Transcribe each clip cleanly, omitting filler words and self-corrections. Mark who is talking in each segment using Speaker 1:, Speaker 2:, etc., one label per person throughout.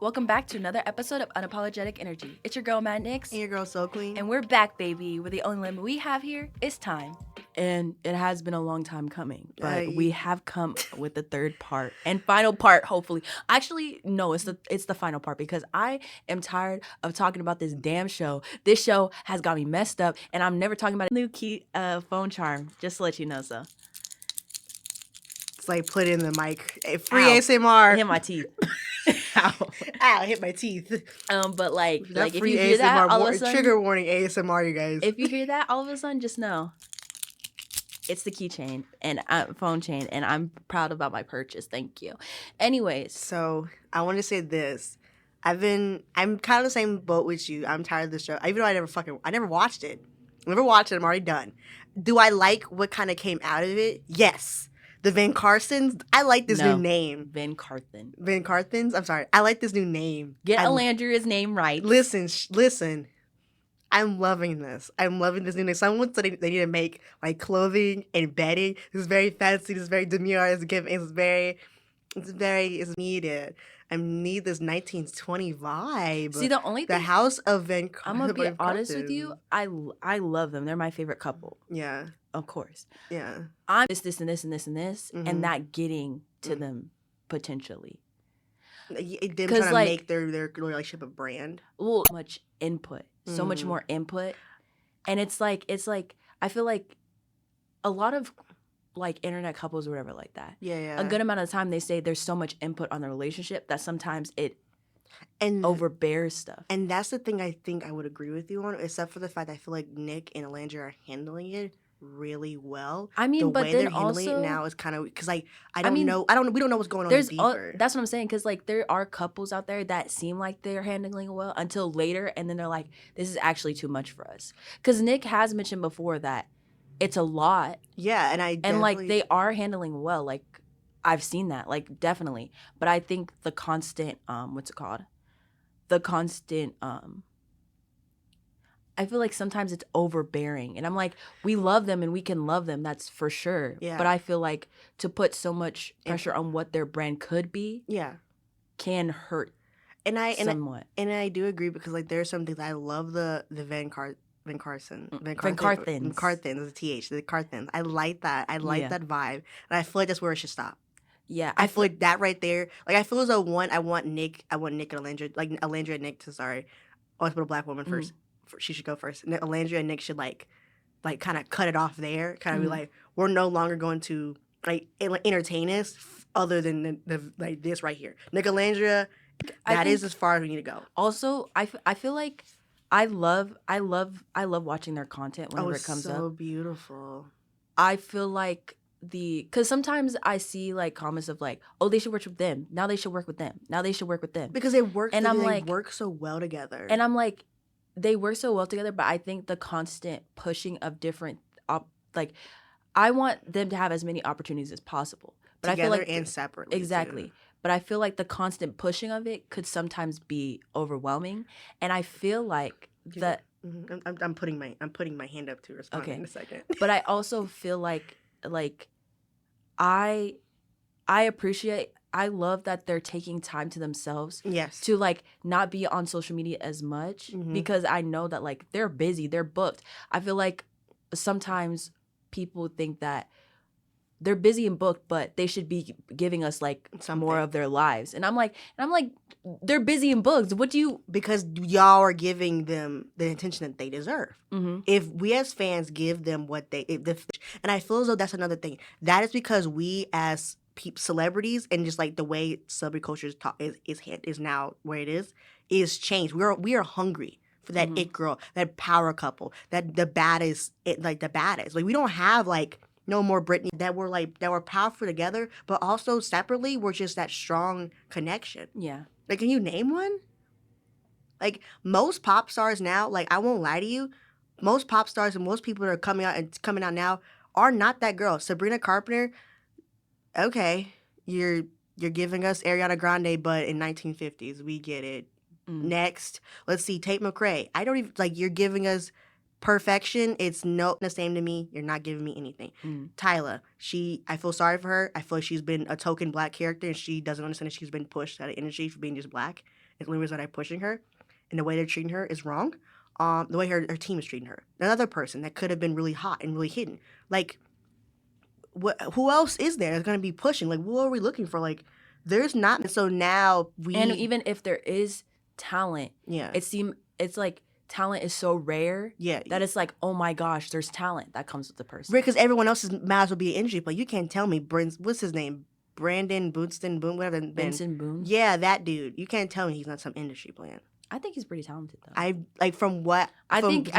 Speaker 1: Welcome back to another episode of Unapologetic Energy. It's your girl Madnyx
Speaker 2: And your girl Soul Queen.
Speaker 1: and we're back, baby. Where the only limit we have here is time. And it has been a long time coming, but we have come with the third part and final part, hopefully. Actually, no, it's the final part because I am tired of talking about this damn show. This show has got me messed up, and I'm never talking about a new key phone charm. Just to let you know, so.
Speaker 2: It's like put in the mic. Free
Speaker 1: Ow.
Speaker 2: ASMR.
Speaker 1: Hit my teeth.
Speaker 2: Ow. Ow, hit my teeth.
Speaker 1: But like if
Speaker 2: free
Speaker 1: you hear
Speaker 2: ASMR
Speaker 1: that, all of a sudden,
Speaker 2: trigger warning ASMR, you guys.
Speaker 1: if you hear that, all of a sudden, just know it's the keychain and phone chain, and I'm proud about my purchase. Thank you. Anyways,
Speaker 2: So I want to say this. I'm kind of the same boat with you. I'm tired of this show. Even though I never watched it. I'm already done. Do I like what kind of came out of it? Yes. The Van Carsons, I like this new name.
Speaker 1: Van Carthen.
Speaker 2: Van Carthens? I'm sorry. I like this new name.
Speaker 1: Get Alandria's name right.
Speaker 2: Listen. I'm loving this. I'm loving this new name. Someone said they need to make like clothing and bedding. This is very fancy. This is very demure. It's needed. I need this 1920 vibe.
Speaker 1: See, the only thing,
Speaker 2: the House of Van
Speaker 1: I'm gonna be honest with you. I love them. They're my favorite couple.
Speaker 2: Yeah.
Speaker 1: Of course.
Speaker 2: Yeah.
Speaker 1: I'm this and this and this and this,
Speaker 2: Mhm.
Speaker 1: and not getting to them potentially.
Speaker 2: Them trying to make their relationship a brand.
Speaker 1: Well, much input, so much more input, and it's like I feel like a lot of like internet couples or whatever like that.
Speaker 2: Yeah.
Speaker 1: A good amount of the time they say there's so much input on the relationship that sometimes it
Speaker 2: and
Speaker 1: overbears stuff.
Speaker 2: And that's the thing I think I would agree with you on, except for the fact I feel like Nick and Alandria are handling it really well.
Speaker 1: I mean,
Speaker 2: the
Speaker 1: but
Speaker 2: way
Speaker 1: then
Speaker 2: they're handling
Speaker 1: also
Speaker 2: it now is kind of because like we don't know what's going on deeper.
Speaker 1: That's what I'm saying, because like there are couples out there that seem like they're handling it well until later, and then they're like, this is actually too much for us. Because Nick has mentioned before that it's a lot.
Speaker 2: Yeah, and
Speaker 1: like they are handling well. Like I've seen that, like definitely. But I think the constant I feel like sometimes it's overbearing, and I'm like, we love them and we can love them, that's for sure.
Speaker 2: Yeah.
Speaker 1: But I feel like to put so much pressure on what their brand could be, can hurt somewhat.
Speaker 2: And I do agree because like there are some things I love the Van Carthens is a TH. The Carthens. I like that. I like that vibe, and I feel like that's where it should stop.
Speaker 1: Yeah,
Speaker 2: I feel like that right there. Like I feel as though I want Nick and Alandria, like Alandria and Nick to always put a black woman first. She should go first. And Alandria and Nick should like kind of cut it off there. Kind of be like, we're no longer going to like entertain us other than the like this right here. Nick, Alandria, that is as far as we need to go.
Speaker 1: Also, I feel like I love watching their content whenever it comes up.
Speaker 2: So beautiful.
Speaker 1: I feel like because sometimes I see like comments of like, oh, they should work with them. Now they should work with them. Now they should work with them.
Speaker 2: Because they work.
Speaker 1: And I'm like,
Speaker 2: they work so well together.
Speaker 1: And I'm like, they work so well together, but I think the constant pushing of different, I want them to have as many opportunities as possible. But
Speaker 2: together
Speaker 1: I feel like
Speaker 2: and separately.
Speaker 1: Exactly.
Speaker 2: Too.
Speaker 1: But I feel like the constant pushing of it could sometimes be overwhelming, and I feel like that.
Speaker 2: I'm putting my hand up to respond in a second.
Speaker 1: But I also feel like I appreciate. I love that they're taking time to themselves to like not be on social media as much because I know that like they're busy, they're booked. I feel like sometimes people think that they're busy and booked, but they should be giving us like more of their lives. And I'm like, they're busy and booked.
Speaker 2: Because y'all are giving them the attention that they deserve. If we as fans give them what and I feel as though that's another thing. That is because we as celebrities and just like the way celebrity culture is now where it is changed. We are hungry for that it girl, that power couple, that the baddest. Like we don't have like no more Britney that were powerful together, but also separately we're just that strong connection.
Speaker 1: Yeah.
Speaker 2: Like, can you name one? Like most pop stars now, like I won't lie to you, most pop stars and most people that are coming out now are not that girl. Sabrina Carpenter. Okay, you're giving us Ariana Grande, but in 1950s, we get it. Next, let's see, Tate McRae. I don't even you're giving us perfection, it's no the same to me. You're not giving me anything. Tyla, I feel sorry for her. I feel like she's been a token black character, and she doesn't understand that she's been pushed out of energy for being just black. It's the only reason I'm pushing her, and the way they're treating her is wrong. The way her team is treating her. Another person that could have been really hot and really hidden. Like, who else is there that's going to be pushing? Like, what are we looking for? Like, there's not. So now
Speaker 1: and even if there is talent, it's like talent is so rare that it's like, oh my gosh, there's talent that comes with the person.
Speaker 2: Because everyone else might as well be an energy player. You can't tell me, what's his name? Brandon Boonston, whatever.
Speaker 1: Benson Boone?
Speaker 2: Yeah, that dude. You can't tell me he's not some industry player.
Speaker 1: I think he's pretty talented, though.
Speaker 2: I think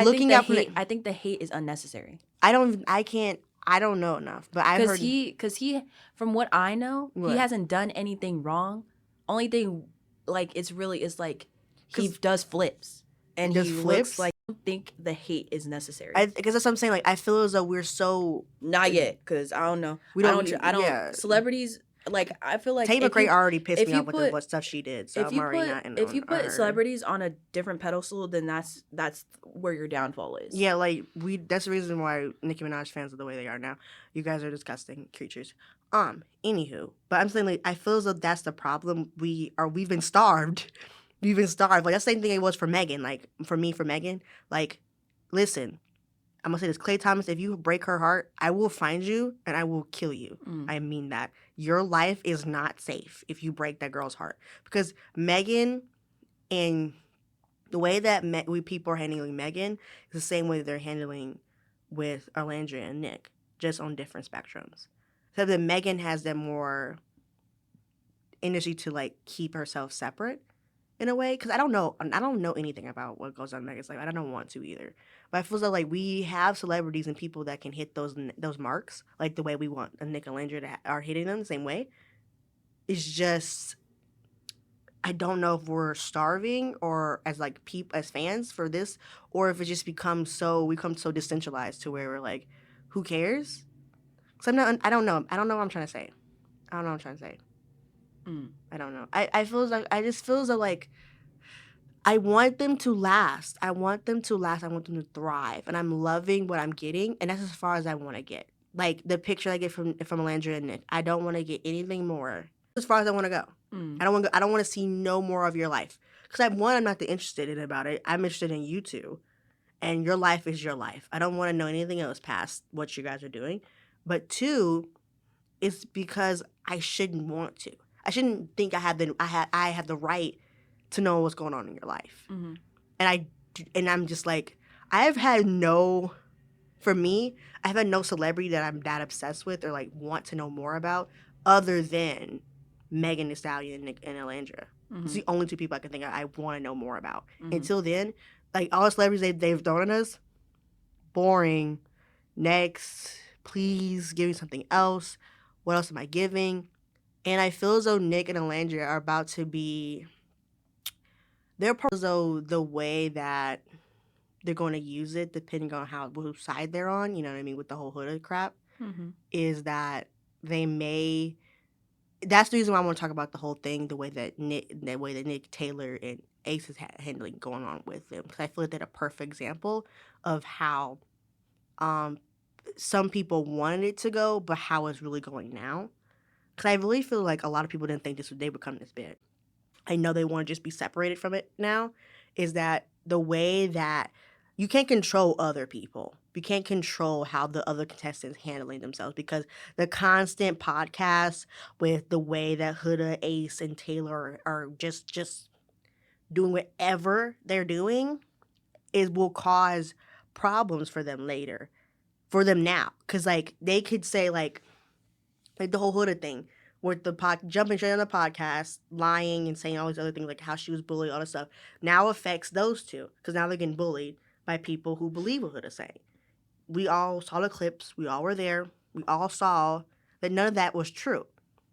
Speaker 1: the hate is unnecessary.
Speaker 2: I don't know enough, but I've heard
Speaker 1: because he, from what I know, he hasn't done anything wrong. Only thing, like, it's like he does flips, and he looks like. I don't think the hate is necessary.
Speaker 2: Because that's what I'm saying. Like, I feel as though we're so
Speaker 1: not yet. Because I don't know. I don't. Celebrities. Like, I feel like
Speaker 2: Tate McRae already pissed me off with what stuff she did. So I'm already not in.
Speaker 1: If you put celebrities on a different pedestal, then that's where your downfall is.
Speaker 2: Yeah, like that's the reason why Nicki Minaj fans are the way they are now. You guys are disgusting creatures. Anywho, but I'm saying, like, I feel as though that's the problem. We've been starved. We've been starved. Like, that's the same thing it was for Megan. Like, for Megan. Like, listen, I'm gonna say this, Klay Thomas, if you break her heart, I will find you and I will kill you. I mean that. Your life is not safe if you break that girl's heart. Because Megan, and the way that people are handling Megan is the same way they're handling with Alandria and Nick, just on different spectrums. Except that Megan has that more energy to, like, keep herself separate in a way. Because I don't know anything about what goes on in Megan's life. I don't want to either. But I feel like we have celebrities and people that can hit those marks, like the way we want Nick and Alandria are hitting them the same way. It's just, I don't know if we're starving or as fans for this, or if it just we become so decentralized to where we're like, who cares? Because I don't know. I don't know what I'm trying to say. I don't know what I'm trying to say. I don't know. I just feel as though, like, I want them to last. I want them to thrive. And I'm loving what I'm getting. And that's as far as I want to get. Like, the picture I get from Alandria and Nick. I don't want to get anything more. As far as I want to go. I don't want to see no more of your life. Because I'm not that interested in about it. I'm interested in you two. And your life is your life. I don't want to know anything else past what you guys are doing. But two, it's because I shouldn't want to. I shouldn't think I have the right to know what's going on in your life. And I'm just like, I've had no celebrity that I'm that obsessed with or, like, want to know more about other than Megan Thee Stallion and Alandria. It's the only two people I can think of I want to know more about. Until then, like, all the celebrities they've thrown at us, boring. Next, please give me something else. What else am I giving? And I feel as though Nick and Alandria are about to be... They're as though the way that they're going to use it, depending on whose side they're on, you know what I mean, with the whole Huda crap, is that they may... That's the reason why I want to talk about the whole thing, the way that Nick Taylor and Ace is handling going on with them. Because I feel like they're a perfect example of how some people wanted it to go, but how it's really going now. Because I really feel like a lot of people didn't think they would become this big. I know they want to just be separated from it now, is that the way that you can't control other people. You can't control how the other contestants handling themselves, because the constant podcast with the way that Huda, Ace, and Taylor are just doing whatever they're doing will cause problems for them later. For them now. Because, like, they could say, like the whole Huda thing, with the jumping straight on the podcast, lying and saying all these other things, like how she was bullied, all this stuff, now affects those two. Because now they're getting bullied by people who believe what Huda's saying. We all saw the clips. We all were there. We all saw that none of that was true.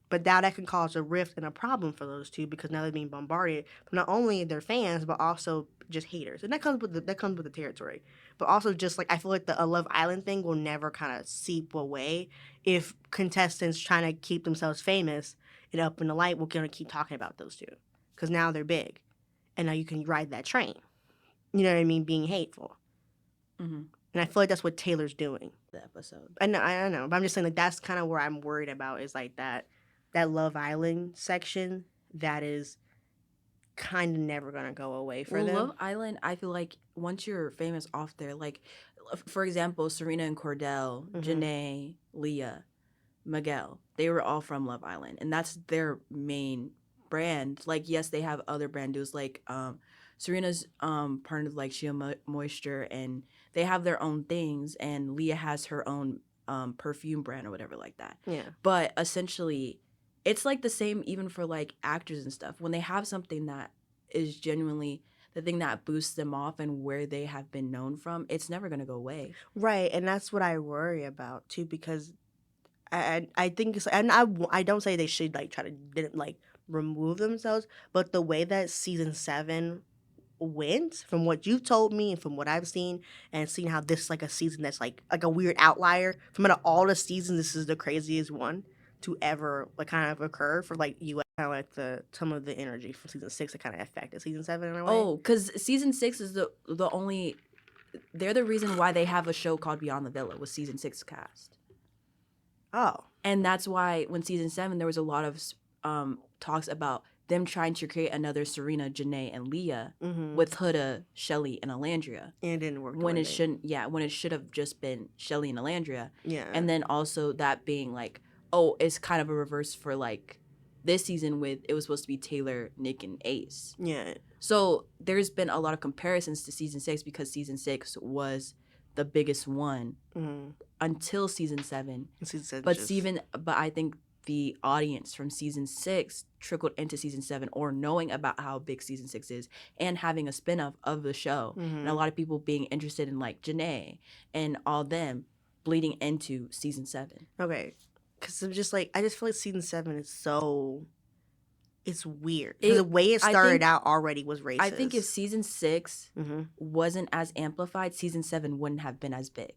Speaker 2: But now that can cause a rift and a problem for those two, because now they're being bombarded from not only their fans, but also just haters. And that comes with the territory. But also just, like, I feel like the Love Island thing will never kind of seep away if contestants trying to keep themselves famous and up in the light will going to keep talking about those two. Because now they're big. And now you can ride that train. You know what I mean? Being hateful. Mm-hmm. And I feel like that's what Taylor's doing.
Speaker 1: The episode.
Speaker 2: I know, but I'm just saying like that's kind of where I'm worried about is like that Love Island section that is kind of never gonna go away for them.
Speaker 1: Love Island, I feel like once you're famous off there, like for example, Serena and Cordell, Janae, Leah, Miguel, they were all from Love Island, and that's their main brand. Like, yes, they have other brand dudes like Serena's part of like Shea Moisture, and they have their own things, and Leah has her own perfume brand or whatever like that.
Speaker 2: Yeah.
Speaker 1: But essentially, it's like the same even for like actors and stuff. When they have something that is genuinely the thing that boosts them off and where they have been known from, it's never going to go away.
Speaker 2: Right, and that's what I worry about too, because I think it's, and I don't say they should like try to like remove themselves, but the way that season 7 went, from what you've told me and from what I've seen, and seeing how this is like a season that's like a weird outlier from out of all the seasons, this is the craziest one to ever like kind of occur for like US. Kind of like some of the energy from season 6 that kind of affected season 7 in a way.
Speaker 1: Oh, because season 6 is the only, they're the reason why they have a show called Beyond the Villa with season 6 cast.
Speaker 2: Oh.
Speaker 1: And that's why when season 7 there was a lot of talks about them trying to create another Serena, Janae, and Leah with Huda, Shelly, and Alandria.
Speaker 2: And it didn't work.
Speaker 1: When it shouldn't, when it should have just been Shelly and Alandria.
Speaker 2: Yeah.
Speaker 1: And then also that being like, oh, it's kind of a reverse for like this season with it was supposed to be Taylor, Nick, and Ace.
Speaker 2: Yeah.
Speaker 1: So there's been a lot of comparisons to season 6 because season 6 was the biggest one until season 7. But I think the audience from season 6 trickled into season 7, or knowing about how big season 6 is and having a spinoff of the show, and a lot of people being interested in like Janae and all them bleeding into season 7.
Speaker 2: Okay, because I'm just like I just feel like season 7 is so. It's weird. The way it started out already was racist.
Speaker 1: I think if season 6 wasn't as amplified, season 7 wouldn't have been as big.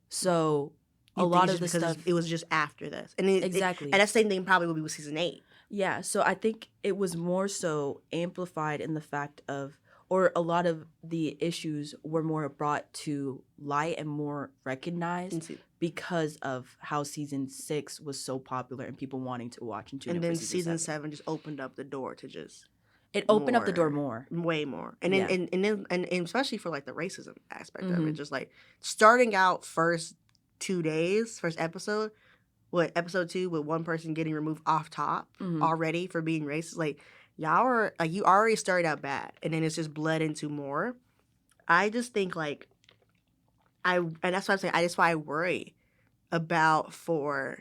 Speaker 1: So a lot of the stuff,
Speaker 2: it was just after this, and
Speaker 1: exactly,
Speaker 2: and that same thing probably would be with season 8.
Speaker 1: Yeah, so I think it was more so amplified in the fact of, or a lot of the issues were more brought to light and more recognized because of how season 6 was so popular and people wanting to watch and tune in.
Speaker 2: And then season 7 just opened up the door to just.
Speaker 1: It opened up the door more.
Speaker 2: Way more. And then, and especially for like the racism aspect of it. Just like starting out first episode, episode 2 with one person getting removed off top already for being racist. Like y'all are like, you already started out bad and then it's just bled into more. I just think like and that's why I'm saying that's why I worry about for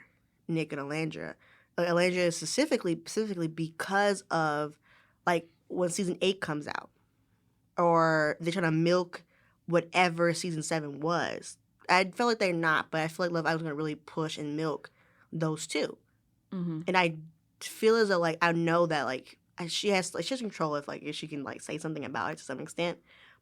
Speaker 2: Nick and Alandria. Alandria specifically because of like when season 8 comes out, or they're trying to milk whatever season 7 was. I feel like they're not, but I feel like Love Island's gonna really push and milk those two. And I feel as though like I know that like she has control if she can like say something about it to some extent,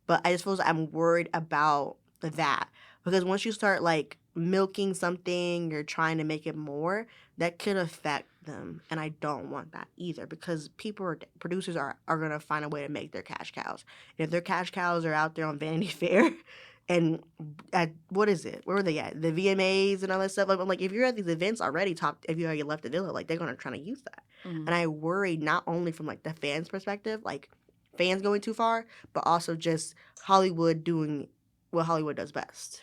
Speaker 2: but I just feel like I'm worried about that because once you start like milking something or trying to make it more, that could affect them, and I don't want that either because producers are gonna find a way to make their cash cows. And if their cash cows are out there on Vanity Fair and at what is it? Where were they at? The VMAs and all that stuff. I'm like, if you're at these events already, if you already left the villa, like they're gonna try to use that. And I worry not only from like the fans' perspective, like fans going too far, but also just Hollywood doing what Hollywood does best.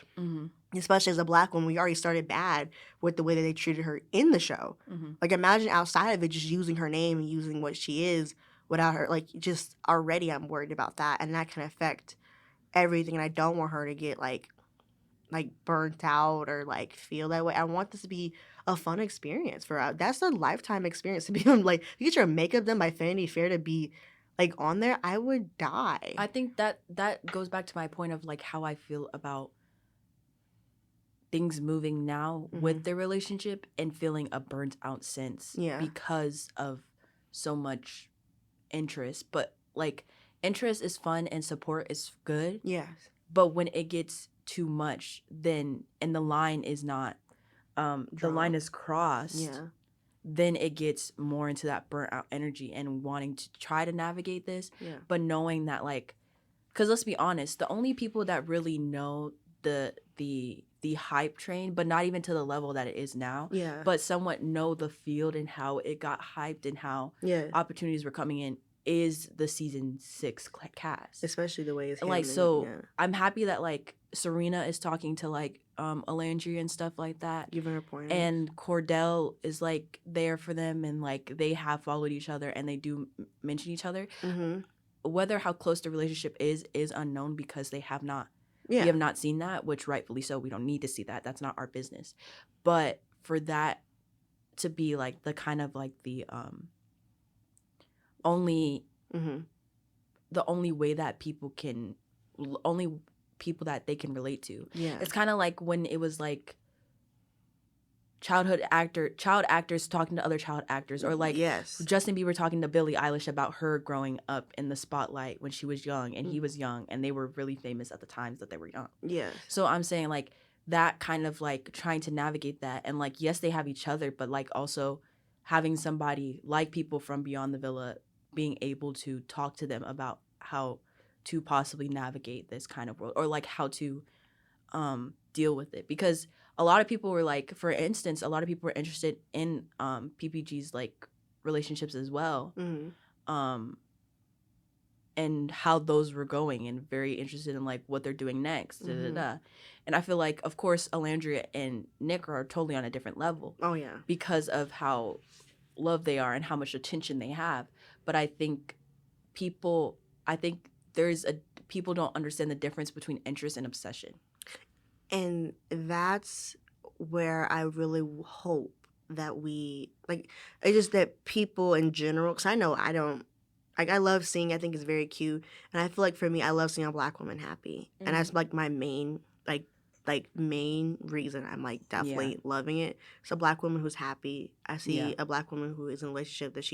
Speaker 2: Especially as a Black woman, we already started bad with the way that they treated her in the show. Like imagine outside of it, just using her name and using what she is without her. Like just already, I'm worried about that, and that can affect everything. And I don't want her to get like burnt out or like feel that way. I want this to be a fun experience for her. That's a lifetime experience to be on. Like you get your makeup done by Vanity Fair to be like on there, I would die.
Speaker 1: I think that goes back to my point of like how I feel about things moving now with their relationship and feeling a burnt out sense because of so much interest. But like interest is fun and support is good.
Speaker 2: Yes.
Speaker 1: But when it gets too much, then and the line is not the line is crossed. Then it gets more into that burnt out energy and wanting to try to navigate this, but knowing that like Because let's be honest, the only people that really know the hype train, but not even to the level that it is now, but somewhat know the field and how it got hyped and how opportunities were coming in, is the season 6 cast.
Speaker 2: Especially the way it's
Speaker 1: like, so I'm happy that like Serena is talking to like Alandria and stuff like that,
Speaker 2: giving her pointers,
Speaker 1: and Cordell is like there for them, and like they have followed each other and they do mention each other. Whether how close the relationship is unknown, because they have not we have not seen that, which rightfully so. We don't need to see that. That's not our business. But for that to be like the kind of like the only the only way that people can that they can relate to. It's kind of like when it was like child actors talking to other child actors, or like Justin Bieber talking to Billie Eilish about her growing up in the spotlight when she was young and he was young, and they were really famous at the times that they were young. So I'm saying like that kind of like trying to navigate that, and like yes, they have each other, but like also having somebody like people from beyond the villa being able to talk to them about how to possibly navigate this kind of world, or like how to deal with it. Because a lot of people were like, for instance, a lot of people were interested in PPG's like relationships as well, and how those were going, and very interested in like what they're doing next. And I feel like, of course, Alandria and Nick are totally on a different level. Because of how loved they are and how much attention they have. But I think people don't understand the difference between interest and obsession.
Speaker 2: And that's where I really hope that we, like, it's just that people in general, because I know I don't, like, I love seeing, I think it's very cute. And I feel like for me, I love seeing a Black woman happy. And that's like my main, main reason I'm like definitely loving it. It's a Black woman who's happy. I see a Black woman who is in a relationship that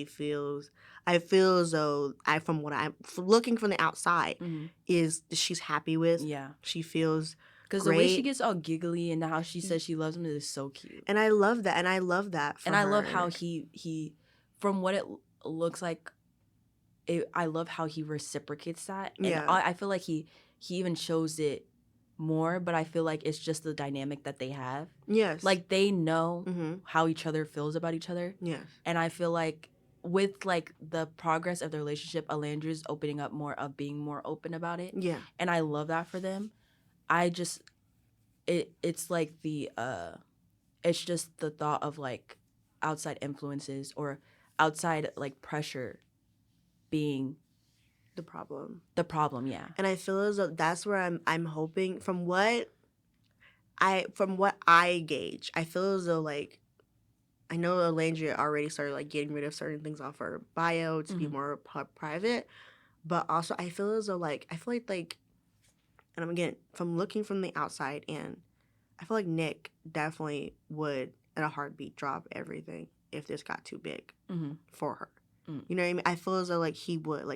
Speaker 2: I feel as though from what I'm looking from the outside is she's happy with. She feels
Speaker 1: because the way she gets all giggly and how she says she loves him is so cute.
Speaker 2: And I love that. And I love that for her.
Speaker 1: I love how he from what it looks like, I love how he reciprocates that. And I feel like he even shows it more, but I feel like it's just the dynamic that they have. Like they know how each other feels about each other. And I feel like with like the progress of the relationship, Alandria's opening up more, of being more open about it. And I love that for them. I just it's like the it's just the thought of like outside influences or outside like pressure being
Speaker 2: the problem.
Speaker 1: And
Speaker 2: I feel as though that's where I'm hoping, from what I gauge, I feel as though like I know Alandria already started like getting rid of certain things off her bio to be more private, but also I feel as though like and I'm again from looking from the outside, and I feel like Nick definitely would in a heartbeat drop everything if this got too big for her. You know what I mean? I feel as though like he would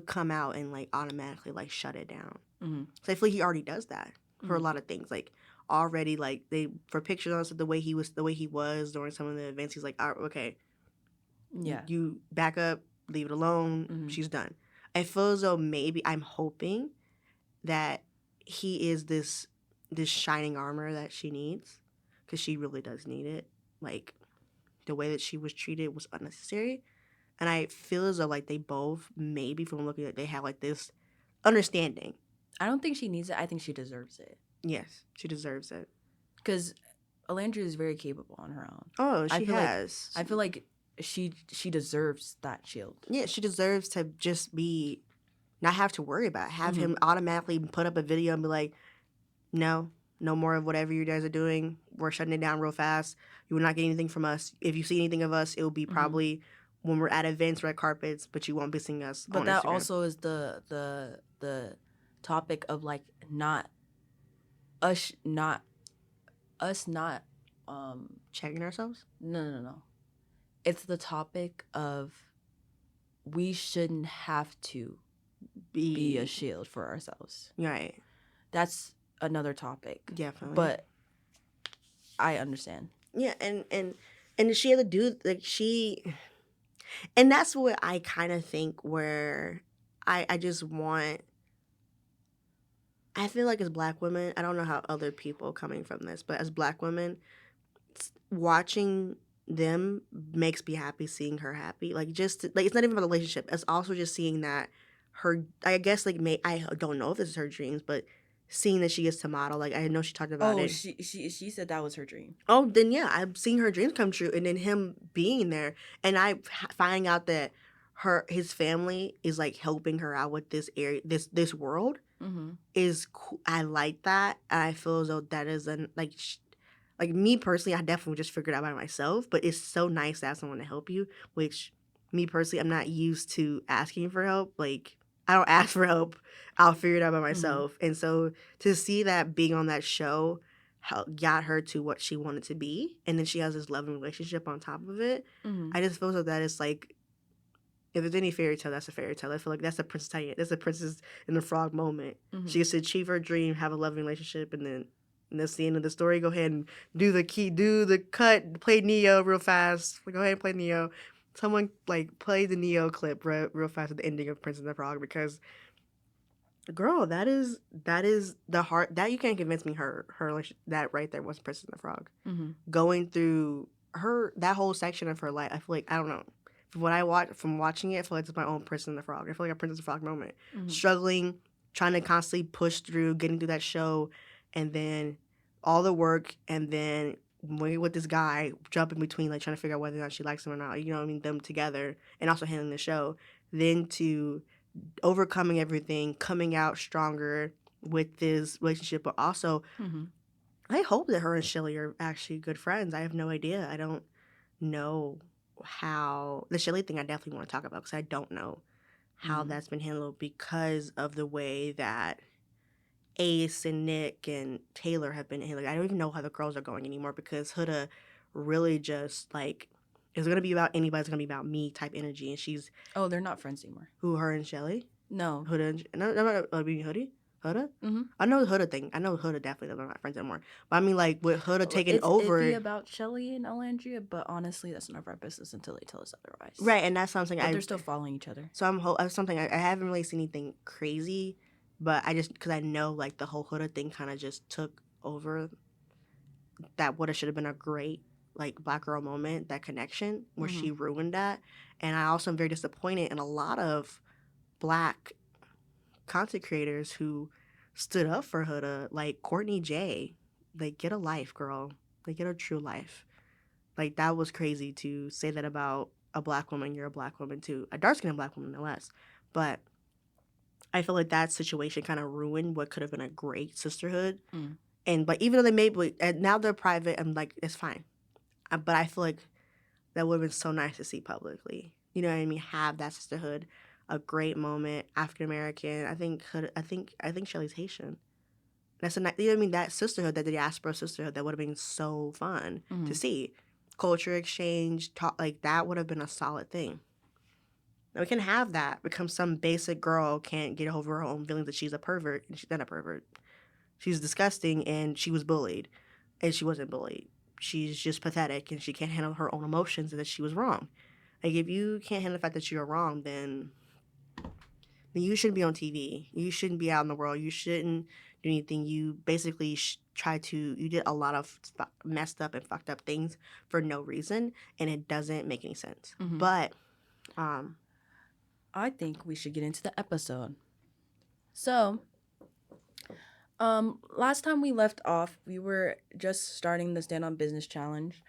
Speaker 2: come out and like automatically like shut it down. So I feel like he already does that for a lot of things. Like already, like for pictures on us, the way he was during some of the events, he's like, okay, you back up, leave it alone. She's done. I feel as though maybe I'm hoping that he is this shining armor that she needs, because she really does need it. Like the way that she was treated was unnecessary. And I feel as though like they both, maybe from looking at, they have like this understanding.
Speaker 1: I don't think she needs it. I think she deserves it.
Speaker 2: Yes, she deserves it.
Speaker 1: Because Alandria is very capable on her own.
Speaker 2: Oh, she has.
Speaker 1: I feel like she deserves that shield.
Speaker 2: Yeah, she deserves to just not have to worry about it. Have him automatically put up a video and be like, no more of whatever you guys are doing. We're shutting it down real fast. You will not get anything from us. If you see anything of us, it will be probably when we're at events, red carpets, but you won't be seeing us on Instagram. But that
Speaker 1: also is the topic of like us not
Speaker 2: checking ourselves?
Speaker 1: No. It's the topic of we shouldn't have to be a shield for ourselves.
Speaker 2: Right.
Speaker 1: That's another topic.
Speaker 2: Definitely.
Speaker 1: But I understand.
Speaker 2: Yeah, and she had to do like and that's what I kind of think where I just want. I feel like as Black women, I don't know how other people coming from this, but as Black women, watching them makes me happy. Seeing her happy, like just like it's not even about the relationship. It's also just seeing that her. I guess like I don't know if this is her dreams, but seeing that she gets to model, like I know she talked about it.
Speaker 1: She said that was her dream.
Speaker 2: Oh, then yeah, I've seen her dreams come true, and then him being there, and finding out that his family is like helping her out with this area, this world is cool. I like that, and I feel as though that is like me personally, I definitely just figured it out by myself, but it's so nice to have someone to help you, which me personally, I'm not used to asking for help. Like, I don't ask for help. I'll figure it out by myself. And so to see that being on that show got her to what she wanted to be, and then she has this loving relationship on top of it, I just feel so that it's like, if there's any fairy tale, that's a fairy tale. I feel like that's a princess in the frog moment. She gets to achieve her dream, have a loving relationship, and then that's the end of the story. Go ahead and do the cut, play Neo real fast. Go ahead and play Neo. Someone like play the Neo clip real fast at the ending of Princess and the Frog, because girl, that is the heart that you can't convince me her that right there was Princess and the Frog. Going through that whole section of her life, I feel like, I don't know. From watching it, I feel like it's my own Princess and the Frog. I feel like a Princess and the Frog moment. Struggling, trying to constantly push through, getting through that show, and then all the work, and then with this guy jumping between, like trying to figure out whether or not she likes him or not. You know what I mean? Them together, and also handling the show. Then to overcoming everything, coming out stronger with this relationship, but also I hope that her and Shelly are actually good friends. I have no idea. I don't know how the Shelly thing I definitely want to talk about, because I don't know how that's been handled because of the way that Ace and Nick and Taylor have been handled. I don't even know how the girls are going anymore, because Huda really just like, it's going to be about anybody, it's going to be about me type energy, and she's...
Speaker 1: Oh, they're not friends anymore.
Speaker 2: Who, her and Shelly?
Speaker 1: No.
Speaker 2: Huda and... No, being Huda? I know the Huda thing. I know Huda definitely, they're not friends anymore. But I mean, like, with Huda taking over...
Speaker 1: It's iffy about Shelly and Alandria, but honestly, that's none of our business until they tell us otherwise.
Speaker 2: Right, and that's something
Speaker 1: but they're still following each other.
Speaker 2: So I haven't really seen anything crazy, but I just... Because I know, like, the whole Huda thing kind of just took over that what it should have been a great, like, Black girl moment, that connection, where she ruined that. And I also am very disappointed in a lot of Black content creators who stood up for Huda, like Courtney J. Like, get a life, girl. Like, get a true life. Like, that was crazy to say that about a Black woman. You're a Black woman too, a dark-skinned Black woman, no less. But I feel like that situation kind of ruined what could have been a great sisterhood. And but even though they made, and now they're private, I'm like, it's fine. But I feel like that would have been so nice to see publicly. You know what I mean? Have that sisterhood, a great moment, African American. I think Shelly's Haitian. That's you know what I mean? That sisterhood, that diaspora sisterhood, that would have been so fun to see. Culture exchange, talk, like that would have been a solid thing. Now we can have that because some basic girl can't get over her own feelings that she's a pervert, and she's not a pervert. She's disgusting, and she was bullied, and she wasn't bullied. She's just pathetic, and she can't handle her own emotions, and that she was wrong. Like, if you can't handle the fact that you're wrong, then you shouldn't be on TV. You shouldn't be out in the world. You shouldn't do anything. You basically you did a lot of messed up and fucked up things for no reason, and it doesn't make any sense. But
Speaker 1: I think we should get into the episode. So, last time we left off, we were just starting the Stand on Business challenge.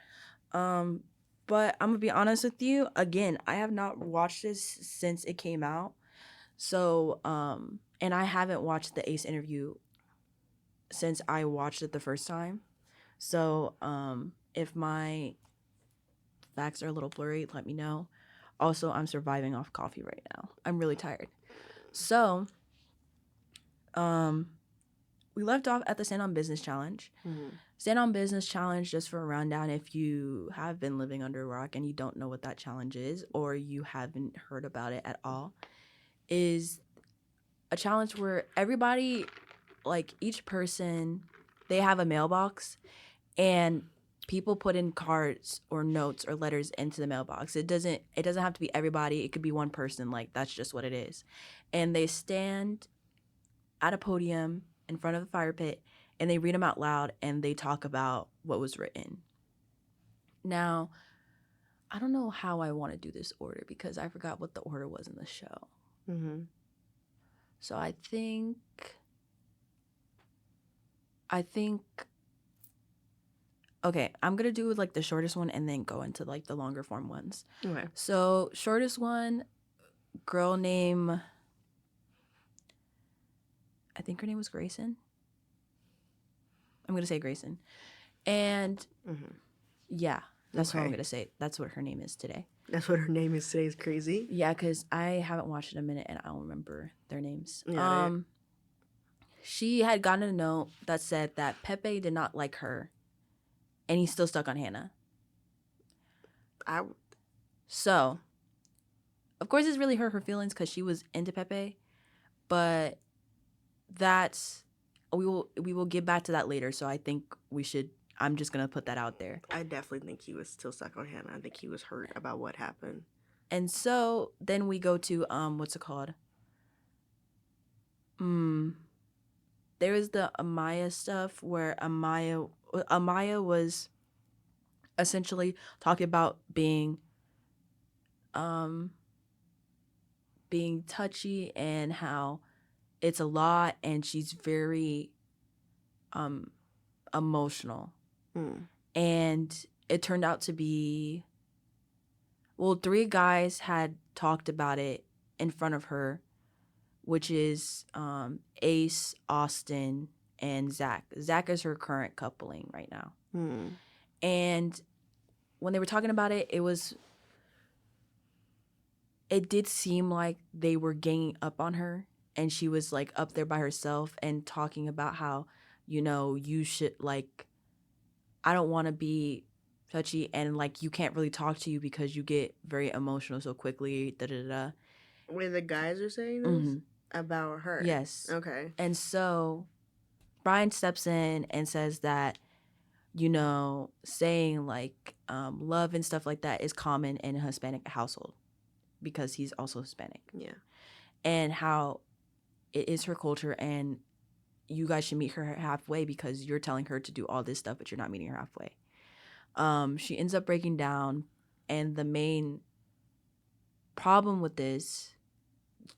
Speaker 1: But I'm gonna be honest with you. Again, I have not watched this since it came out. So, and I haven't watched the Ace interview since I watched it the first time. So, if my facts are a little blurry, let me know. Also, I'm surviving off coffee right now. I'm really tired. So, we left off at the Stand on Business challenge. Stand on Business challenge, just for a rundown, if you have been living under a rock and you don't know what that challenge is, or you haven't heard about it at all, is a challenge where everybody, like each person, they have a mailbox, and people put in cards or notes or letters into the mailbox. It doesn't have to be everybody. It could be one person. Like, that's just what it is. And they stand at a podium in front of the fire pit and they read them out loud and they talk about what was written. Now, I don't know how I want to do this order because I forgot what the order was in the show. Mm-hmm. So I think okay, I'm going to do like the shortest one and then go into like the longer form ones. Okay. So shortest one, girl name, I think her name was Grayson. I'm going to say Grayson. And yeah, that's what I'm going to say. That's what her name is today.
Speaker 2: That's what her name is today is crazy.
Speaker 1: Yeah, because I haven't watched it in a minute and I don't remember their names.
Speaker 2: Yeah,
Speaker 1: she had gotten a note that said that Pepe did not like her and he's still stuck on Hannah. So, of course, it's really hurt her feelings because she was into Pepe, but we will get back to that later. So I think I'm just gonna put that out there.
Speaker 2: I definitely think he was still stuck on Hannah. I think he was hurt about what happened.
Speaker 1: And so then we go to what's it called? There is the Amaya stuff where Amaya was essentially talking about being touchy and how it's a lot and she's very emotional. And it turned out to be, well, 3 guys had talked about it in front of her, which is Ace, Austin, and Zach. Zach is her current coupling right now. And when they were talking about it, it did seem like they were ganging up on her and she was like up there by herself and talking about how, you should like, I don't want to be touchy and like you can't really talk to you because you get very emotional so quickly.
Speaker 2: Wait, the guys are saying this about her?
Speaker 1: Yes.
Speaker 2: Okay.
Speaker 1: And so Brian steps in and says that, saying like love and stuff like that is common in a Hispanic household because he's also Hispanic. Yeah. And how it is her culture and you guys should meet her halfway because you're telling her to do all this stuff, but you're not meeting her halfway. She ends up breaking down, and the main problem with this,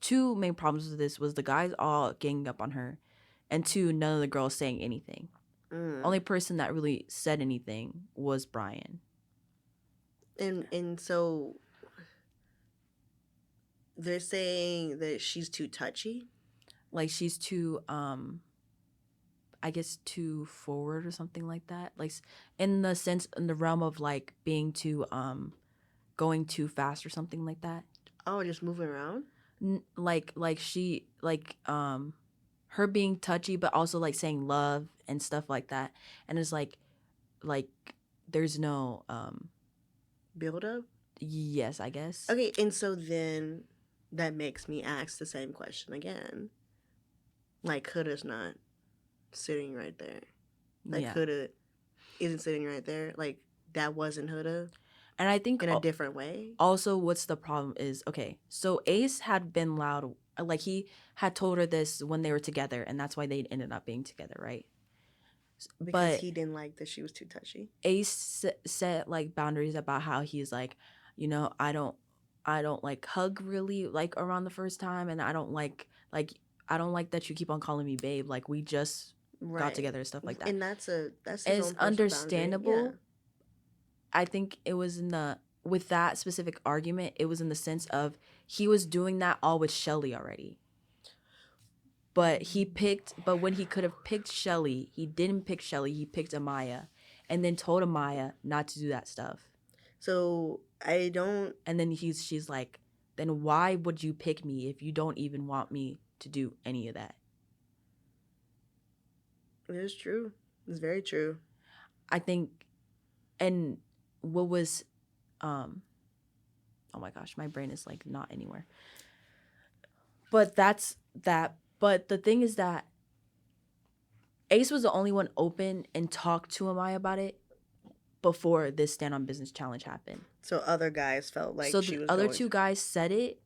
Speaker 1: 2 main problems with this was the guys all ganging up on her, and 2, none of the girls saying anything. Only person that really said anything was Brian.
Speaker 2: And so they're saying that she's too touchy?
Speaker 1: Like she's too, I guess, too forward or something like that. Like in the realm of like being too, going too fast or something like that.
Speaker 2: Oh, just moving around?
Speaker 1: Like she, like, her being touchy, but also like saying love and stuff like that. And it's like there's no,
Speaker 2: build up?
Speaker 1: Yes, I guess.
Speaker 2: Okay, and so then that makes me ask the same question again. Like, Huda's not sitting right there. Like, Huda isn't sitting right there. Like, that wasn't Huda.
Speaker 1: And I think
Speaker 2: in a different way.
Speaker 1: Also, what's the problem is, okay, so Ace had been loud. Like, he had told her this when they were together, and that's why they ended up being together, right?
Speaker 2: Because he didn't like that she was too touchy.
Speaker 1: Ace set like boundaries about how he's like, I don't like hug really like around the first time, and I don't like that you keep on calling me babe. Like, we just got together and stuff like that.
Speaker 2: And that's
Speaker 1: it's understandable. Yeah. I think it was with that specific argument, it was in the sense of he was doing that all with Shelly already. But when he could have picked Shelly, he didn't pick Shelly, he picked Amaya, and then told Amaya not to do that stuff.
Speaker 2: So I don't.
Speaker 1: And then she's like, then why would you pick me if you don't even want me to do any of that?
Speaker 2: It is true. It's very true.
Speaker 1: I think, and what was, oh my gosh, my brain is like not anywhere. But that's that. But the thing is that Ace was the only one open and talked to Amaya about it. before this stand on business challenge happened.
Speaker 2: So other guys felt like
Speaker 1: so
Speaker 2: she
Speaker 1: the
Speaker 2: was
Speaker 1: other
Speaker 2: going
Speaker 1: two guys said it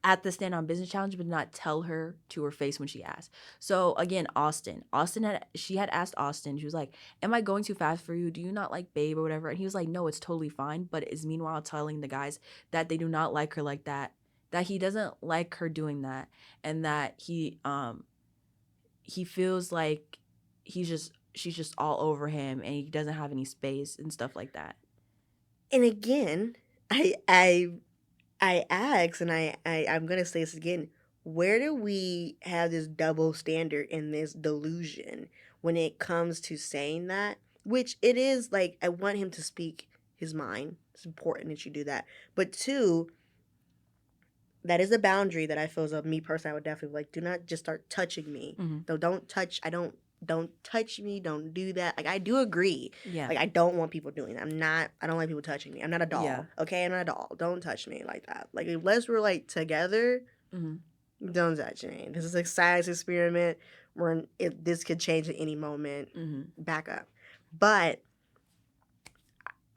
Speaker 1: at the stand on business challenge, but not tell her to her face when she asked. So again, Austin had asked Austin, she was like, am I going too fast for you? Do you not like Babe or whatever? And he was like, no, it's totally fine. But is meanwhile telling the guys that they do not like her like that he doesn't like her doing that, and that he feels like she's just all over him and he doesn't have any space and stuff like that.
Speaker 2: And again, I ask, and I'm gonna say this again. Where do we have this double standard and this delusion when it comes to saying that? Which it is like, I want him to speak his mind. It's important that you do that. But two, that is a boundary that I feel as though me personally, I would definitely like, do not just start touching me.
Speaker 1: Mm-hmm.
Speaker 2: Though don't touch me, don't do that. Like, I do agree.
Speaker 1: Yeah.
Speaker 2: Like, I don't want people doing that. I don't like people touching me. I'm not a doll.
Speaker 1: Yeah.
Speaker 2: Okay, I'm not a doll. Don't touch me like that. Like, unless we're like together, don't touch me. This is a science experiment where this could change at any moment. Back up. But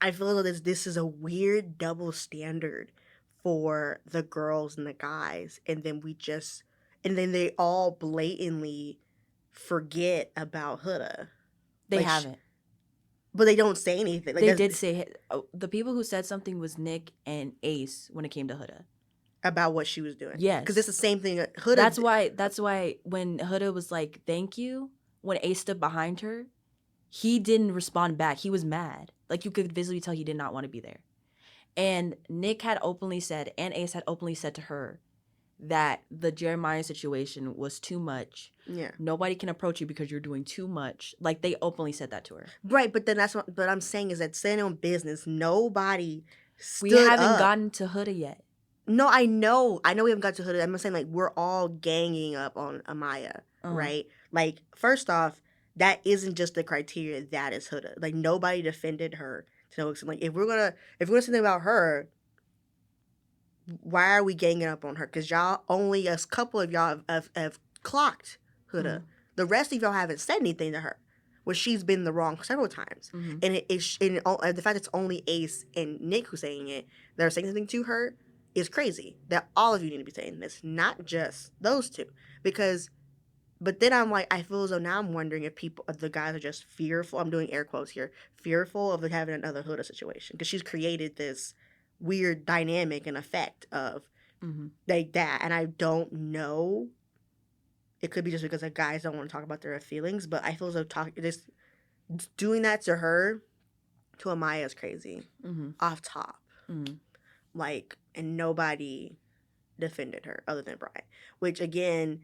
Speaker 2: I feel as though this is a weird double standard for the girls and the guys, and then they all blatantly forget about Huda.
Speaker 1: They
Speaker 2: like,
Speaker 1: haven't.
Speaker 2: But they don't say anything. Like,
Speaker 1: they did say the people who said something was Nick and Ace when it came to Huda.
Speaker 2: About what she was doing.
Speaker 1: Yes.
Speaker 2: Because it's the same thing. Huda.
Speaker 1: That's why when Huda was like, thank you, when Ace stood behind her, he didn't respond back. He was mad. Like, you could visibly tell he did not want to be there. And Nick had openly said, and Ace had openly said to her, that the Jeremiah situation was too much.
Speaker 2: Yeah.
Speaker 1: Nobody can approach you because you're doing too much. Like, they openly said that to her.
Speaker 2: Right, but then but I'm saying is that standing on business, nobody stood
Speaker 1: We haven't
Speaker 2: up.
Speaker 1: gotten to Huda yet.
Speaker 2: No, I know we haven't got to Huda. I'm saying, like, we're all ganging up on Amaya, right? Like, first off, that isn't just the criteria. That is Huda. Like, nobody defended her to no extent. Like, if we're gonna say something about her, why are we ganging up on her? Because y'all, only a couple of y'all have clocked Huda. The rest of y'all haven't said anything to her, where she's been the wrong several times. And the fact it's only Ace and Nick who's saying it, that are saying something to her, is crazy. That all of you need to be saying this, not just those two. But then I'm like, I feel as though now I'm wondering if the guys are just fearful. I'm doing air quotes here, fearful of having another Huda situation, because she's created this weird dynamic and effect of like that. And I don't know. It could be just because the guys don't want to talk about their feelings, but I feel as though just doing that to her, to Amaya, is crazy. Off top. Like, and nobody defended her other than Brian. Which, again,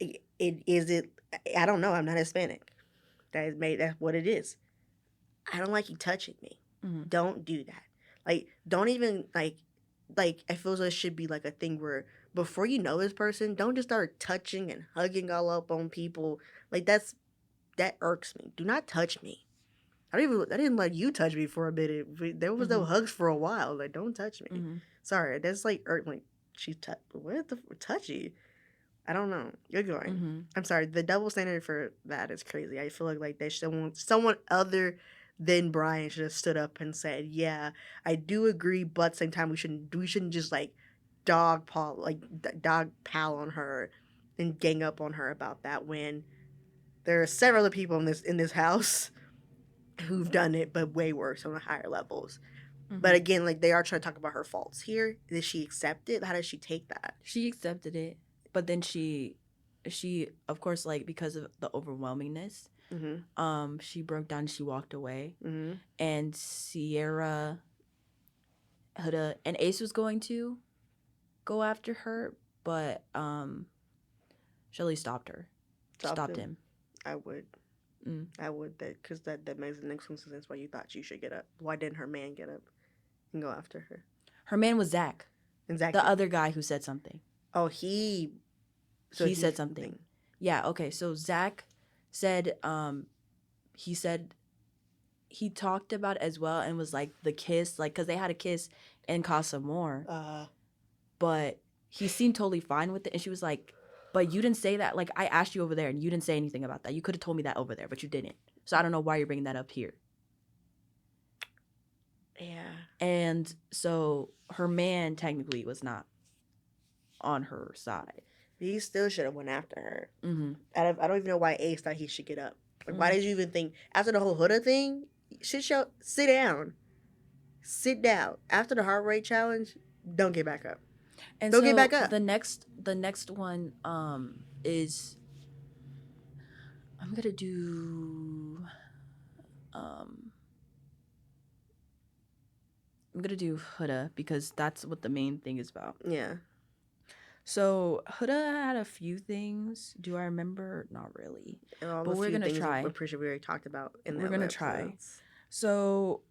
Speaker 2: I don't know. I'm not Hispanic. That's what it is. I don't like you touching me. Don't do that. Like, don't even, like, I feel as though it should be, like, a thing where before you know this person, don't just start touching and hugging all up on people. Like, that irks me. Do not touch me. I didn't let you touch me for a minute. There was no hugs for a while. Like, don't touch me. Sorry, that's like she's what the touchy. I don't know. You're going. I'm sorry. The double standard for that is crazy. I feel like they someone other than Brian should have stood up and said, "Yeah, I do agree, but at the same time we shouldn't just like dog pal on her and gang up on her about that when there are several other people in this house who've done it, but way worse on the higher levels." But again, like, they are trying to talk about her faults here. Did she accept it? How does she take that?
Speaker 1: She accepted it, but then she of course, like, because of the overwhelmingness, she broke down. She walked away, and Sierra, Huda, and Ace was going to go after her, but Shelly stopped her. Stopped him.
Speaker 2: I would. I would, because that makes the next sense why you thought you should get up. Why didn't her man get up and go after her?
Speaker 1: Her man was Zach.
Speaker 2: Exactly.
Speaker 1: The other guy who said something.
Speaker 2: Oh, he
Speaker 1: said something. Yeah, okay. So Zach said, he talked about it as well and was like, the kiss, like, because they had a kiss in Casa More. But he seemed totally fine with it. And she was like, but you didn't say that. Like, I asked you over there and you didn't say anything about that. You could have told me that over there, but you didn't. So I don't know why you're bringing that up here.
Speaker 2: Yeah.
Speaker 1: And so her man technically was not on her side.
Speaker 2: He still should have went after her.
Speaker 1: Mm-hmm.
Speaker 2: I don't even know why Ace thought he should get up. Like, why did you even think, after the whole Huda thing, sit down. Sit down. After the heart rate challenge, don't get back up.
Speaker 1: And
Speaker 2: don't
Speaker 1: so
Speaker 2: get back up.
Speaker 1: The next one is, I'm gonna do Huda because that's what the main thing is about.
Speaker 2: Yeah.
Speaker 1: So Huda had a few things. Do I remember? Not really. But we're gonna try.
Speaker 2: I'm pretty sure we already talked about in
Speaker 1: We're gonna try.
Speaker 2: Episodes.
Speaker 1: So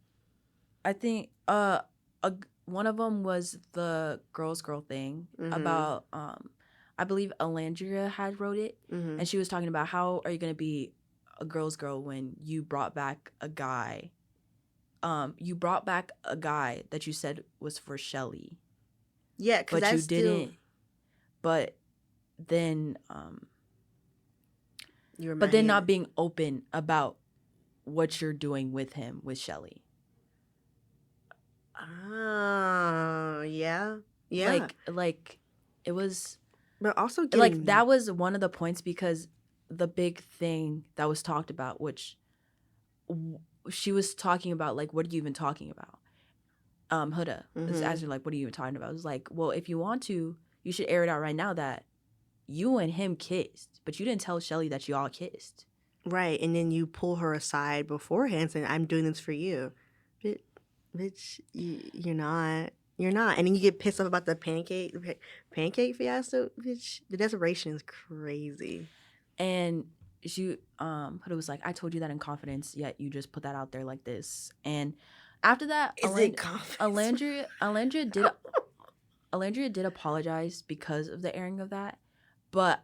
Speaker 1: I think one of them was the girl thing about I believe Alandria had wrote it, and she was talking about how are you gonna be a girl's girl when you brought back a guy. You brought back a guy that you said was for Shelly.
Speaker 2: Yeah,
Speaker 1: but you didn't. But then, not being open about what you're doing with him, with Shelly.
Speaker 2: Oh, yeah. Yeah.
Speaker 1: Like it was.
Speaker 2: But also
Speaker 1: that was one of the points because the big thing that was talked about, which she was talking about, like, what are you even talking about? Huda was asking, like, what are you even talking about? It was like, well, if you want to, you should air it out right now that you and him kissed, but you didn't tell Shelly that you all kissed.
Speaker 2: Right, and then you pull her aside beforehand saying, I'm doing this for you. Bitch, you're not. You're not. And then you get pissed off about the pancake fiasco. Bitch, the desperation is crazy.
Speaker 1: And she, Huda was like, I told you that in confidence, yet you just put that out there like this. And after that, Alandria did apologize because of the airing of that. But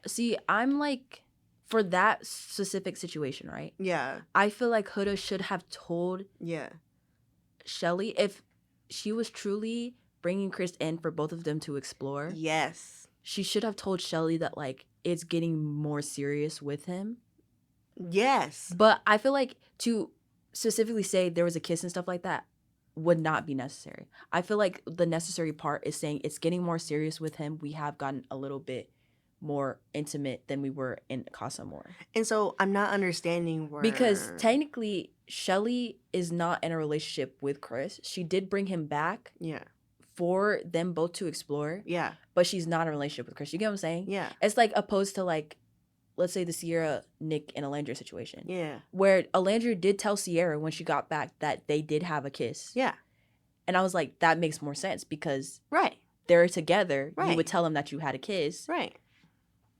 Speaker 1: see, I'm like, for that specific situation, right?
Speaker 2: Yeah.
Speaker 1: I feel like Huda should have told Shelly if she was truly bringing Chris in for both of them to explore.
Speaker 2: Yes.
Speaker 1: She should have told Shelly that, like, it's getting more serious with him.
Speaker 2: Yes.
Speaker 1: But I feel like to specifically say there was a kiss and stuff like that would not be necessary. I feel like the necessary part is saying it's getting more serious with him. We have gotten a little bit more intimate than we were in Casa Amor.
Speaker 2: And so I'm not understanding where...
Speaker 1: Because technically, Shelly is not in a relationship with Chris. She did bring him back for them both to explore.
Speaker 2: Yeah.
Speaker 1: But she's not in a relationship with Chris. You get what I'm saying?
Speaker 2: Yeah.
Speaker 1: It's like opposed to, like, let's say the Sierra, Nick, and Alandria situation.
Speaker 2: Yeah.
Speaker 1: Where Alandria did tell Sierra when she got back that they did have a kiss.
Speaker 2: Yeah.
Speaker 1: And I was like, that makes more sense because
Speaker 2: they're
Speaker 1: together. Right. You would tell them that you had a kiss.
Speaker 2: Right.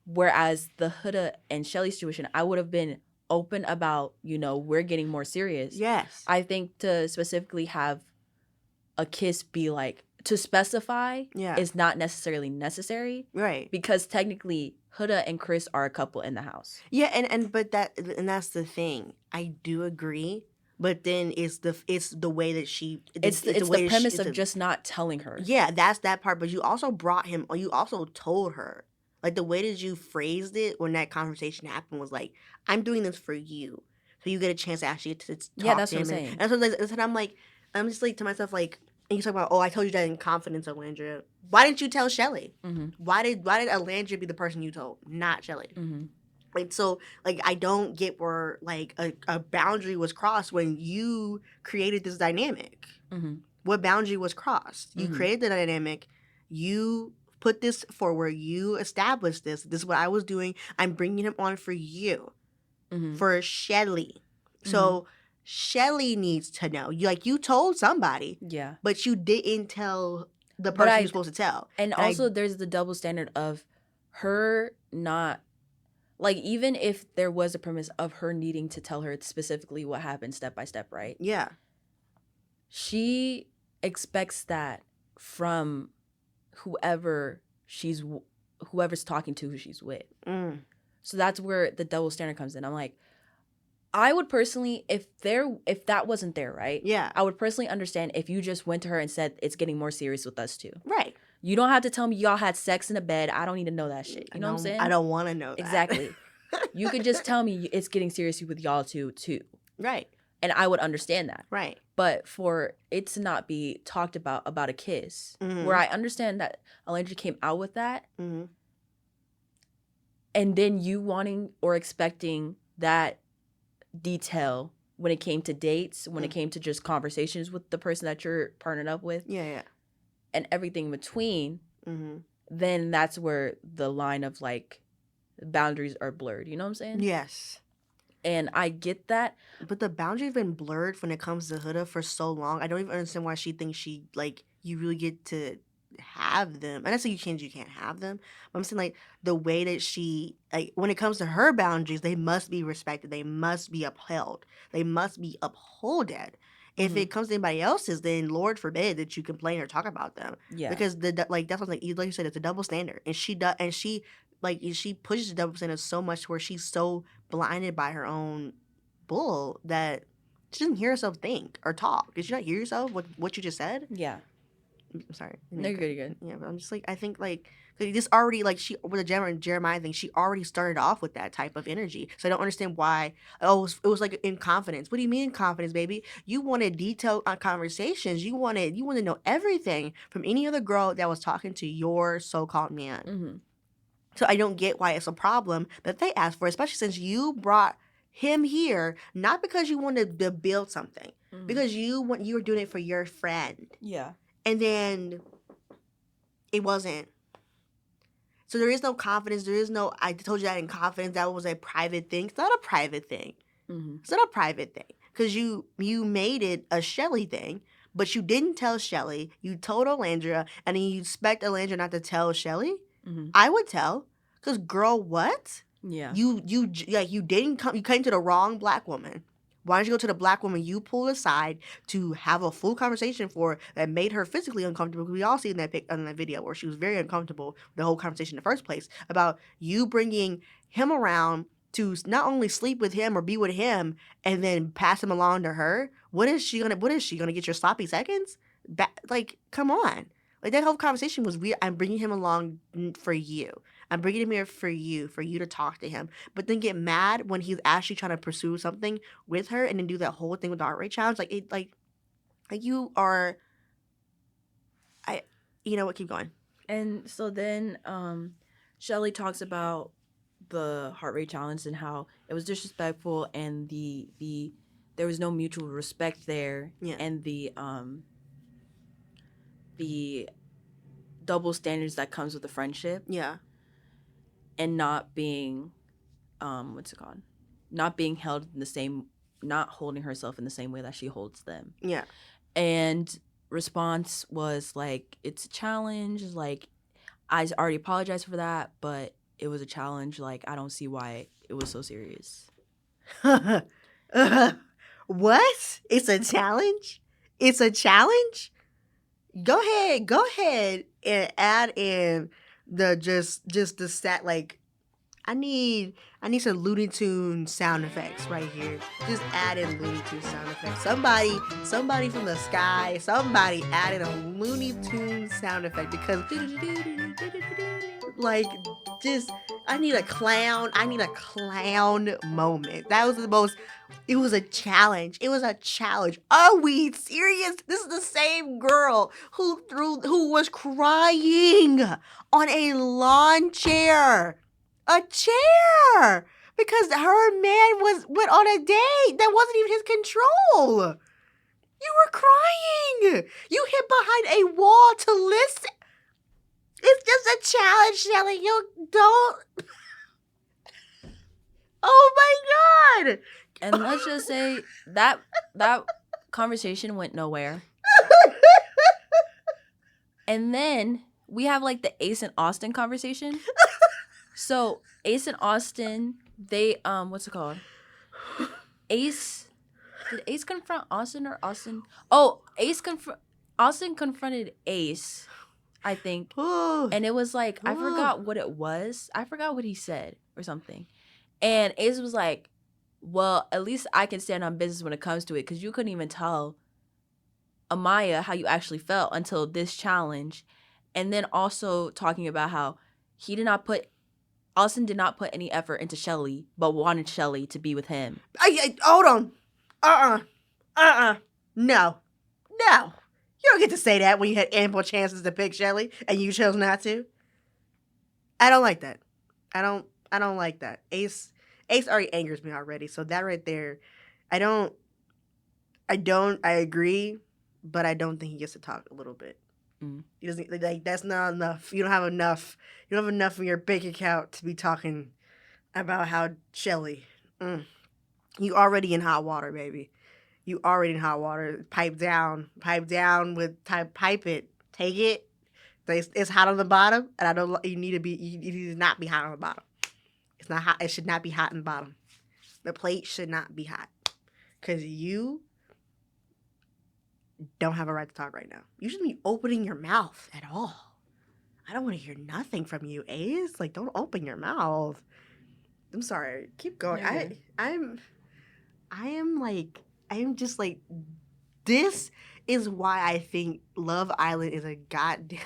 Speaker 1: Whereas the Huda and Shelly situation, I would have been open about, we're getting more serious.
Speaker 2: Yes.
Speaker 1: I think to specifically have a kiss be like, to specify is not necessarily necessary.
Speaker 2: Right.
Speaker 1: Because technically, Huda and Chris are a couple in the house.
Speaker 2: Yeah, and that's the thing. I do agree, but then it's the way that she.
Speaker 1: It's the premise of just not telling her.
Speaker 2: Yeah, that's that part. But you also brought him. Or you also told her. Like, the way that you phrased it when that conversation happened was like, I'm doing this for you. So you get a chance to actually talk to him.
Speaker 1: Yeah, that's what I'm saying.
Speaker 2: And I'm just like to myself, like, and you talk about, I told you that in confidence, Olandria. Why didn't you tell Shelly? Mm-hmm. Why did Alandria be the person you told, not Shelly? Mm-hmm. Like, so, like, I don't get where, like, a boundary was crossed when you created this dynamic. Mm-hmm. What boundary was crossed? You created the dynamic. You put this forward. You established this. This is what I was doing. I'm bringing him on for you, for Shelly. So Shelly needs to know. You told somebody, but you didn't tell the person you're supposed to tell.
Speaker 1: And also, there's the double standard of her not, like, even if there was a premise of her needing to tell her specifically what happened step by step, right?
Speaker 2: Yeah.
Speaker 1: She expects that from whoever's talking to, who she's with. So that's where the double standard comes in. I'm like, I would personally, if that wasn't there, right?
Speaker 2: Yeah.
Speaker 1: I would personally understand if you just went to her and said, it's getting more serious with us too.
Speaker 2: Right.
Speaker 1: You don't have to tell me y'all had sex in a bed. I don't need to know that shit. You know what I'm saying?
Speaker 2: I don't want to know that.
Speaker 1: Exactly. You could just tell me it's getting serious with y'all too.
Speaker 2: Right.
Speaker 1: And I would understand that.
Speaker 2: Right.
Speaker 1: But for it to not be talked about a kiss, where I understand that Alandria came out with that, and then you wanting or expecting that detail when it came to dates, when it came to just conversations with the person that you're partnered up with, and everything in between, then that's where the line of like boundaries are blurred. You know what I'm saying?
Speaker 2: Yes. And
Speaker 1: I get that.
Speaker 2: But the boundaries have been blurred when it comes to Huda for so long. I don't even understand why she thinks she, like, you really get to have them. And I say you can't have them. But I'm saying, like, the way that she, like, when it comes to her boundaries, they must be respected. They must be upheld. They must be upholded. If it comes to anybody else's, then Lord forbid that you complain or talk about them. Yeah. Because, that's what, like you said, it's a double standard. And she pushes the double standard so much where she's so blinded by her own bull that she doesn't hear herself think or talk. Did you not hear yourself what you just said? Yeah. I'm sorry.
Speaker 1: No, you're good.
Speaker 2: Yeah, but I'm just like, I think like this already, like, she with the Jeremiah thing, she already started off with that type of energy. So I don't understand why. It was like in confidence. What do you mean in confidence, baby? You wanted detailed conversations. You wanted to know everything from any other girl that was talking to your so-called man. So I don't get why it's a problem that they asked for, especially since you brought him here, not because you wanted to build something, because you were doing it for your friend. Yeah. And then it wasn't. So there is no confidence. There is no, I told you that in confidence, that was a private thing. It's not a private thing. It's not a private thing. Because you made it a Shelly thing, but you didn't tell Shelly. You told Olandria, and then you expect Olandria not to tell Shelly? I would tell. Because, girl, what? Yeah. You didn't come. You came to the wrong black woman. Why don't you go to the black woman you pulled aside to have a full conversation for that made her physically uncomfortable? Because we all see in that video where she was very uncomfortable with the whole conversation in the first place about you bringing him around to not only sleep with him or be with him and then pass him along to her. What is she gonna get your sloppy seconds? Like, come on. Like, that whole conversation was weird. I'm bringing him along for you. I'm bringing him here for you to talk to him. But then get mad when he's actually trying to pursue something with her and then do that whole thing with the heart rate challenge. Like you are, you know what, keep going.
Speaker 1: And so then Shelly talks about the heart rate challenge and how it was disrespectful and the there was no mutual respect there. Yeah. And the double standards that comes with the friendship. Yeah. And not being, not being held in the same, not holding herself in the same way that she holds them. Yeah. And response was like, it's a challenge. Like, I already apologized for that, but it was a challenge. Like, I don't see why it was so serious.
Speaker 2: What? It's a challenge? It's a challenge? Go ahead and add in the just the stat. Like, I need some Looney Tunes sound effects right here. Just add in Looney Tunes sound effects. Somebody from the sky, somebody added a Looney Tunes sound effect because like, just I need a clown moment. That was it was a challenge. Are we serious? This is the same girl who was crying on a lawn chair. A chair! Because her man went on a date that wasn't even his control. You were crying. You hid behind a wall to listen. It's just a challenge, Shelly. You don't. Oh my God.
Speaker 1: And let's just say that conversation went nowhere. And then we have like the Ace and Austin conversation. So Ace and Austin, they what's it called? Did Ace confront Austin or Austin? Oh, Austin confronted Ace, I think. And it was like, I forgot what it was. I forgot what he said or something. And Ace was like, well, at least I can stand on business when it comes to it, because you couldn't even tell Amaya how you actually felt until this challenge. And then also talking about how Austin did not put any effort into Shelly, but wanted Shelly to be with him.
Speaker 2: Hold on. No. You don't get to say that when you had ample chances to pick Shelly and you chose not to. I don't like that. I don't like that. Ace already angers me already. So that right there, I agree, but I don't think he gets to talk a little bit. He doesn't, like, that's not enough. You don't have enough in your bank account to be talking about how Shelly. You already in hot water, baby. You already in hot water. Pipe down with pipe it. Take it. It's hot on the bottom, and I don't. You need to not be hot on the bottom. It's not hot. It should not be hot in the bottom. The plate should not be hot, because you don't have a right to talk right now. You shouldn't be opening your mouth at all. I don't want to hear nothing from you, Ace. Like, don't open your mouth. I'm sorry. Keep going. Okay. I am just like, this is why I think Love Island is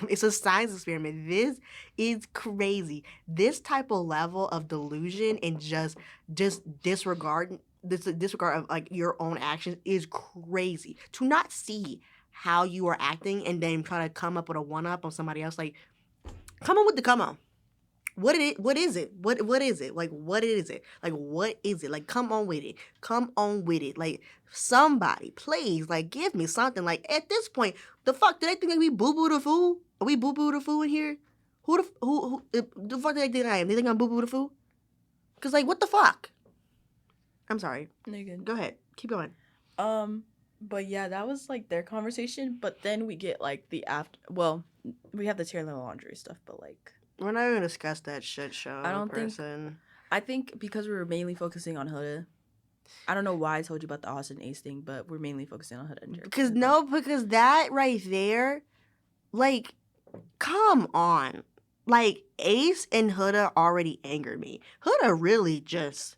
Speaker 2: it's a science experiment. This is crazy. This type of level of delusion and just disregard of like your own actions is crazy. To not see how you are acting and then try to come up with a one-up on somebody else, like, come on with the come on. What is it? Like, what is it? Like, what is it? Like, come on with it. Like, somebody, please, like, give me something. Like, at this point, the fuck, do they think like we boo-boo the fool? Are we boo-boo the fool in here? Who the fuck do they think I am? They think I'm boo-boo the fool? Because, like, what the fuck? I'm sorry.
Speaker 1: No, you're good.
Speaker 2: Go ahead. Keep going.
Speaker 1: But yeah, that was, like, their conversation. But then we get, like, we have the Taylor laundry stuff, but, like,
Speaker 2: we're not going to discuss that shit show.
Speaker 1: I think because we were mainly focusing on Huda. I don't know why I told you about the Austin Ace thing, but we're mainly focusing on Huda and Jeremy.
Speaker 2: Because that right there, like, come on. Like, Ace and Huda already angered me. Huda really just...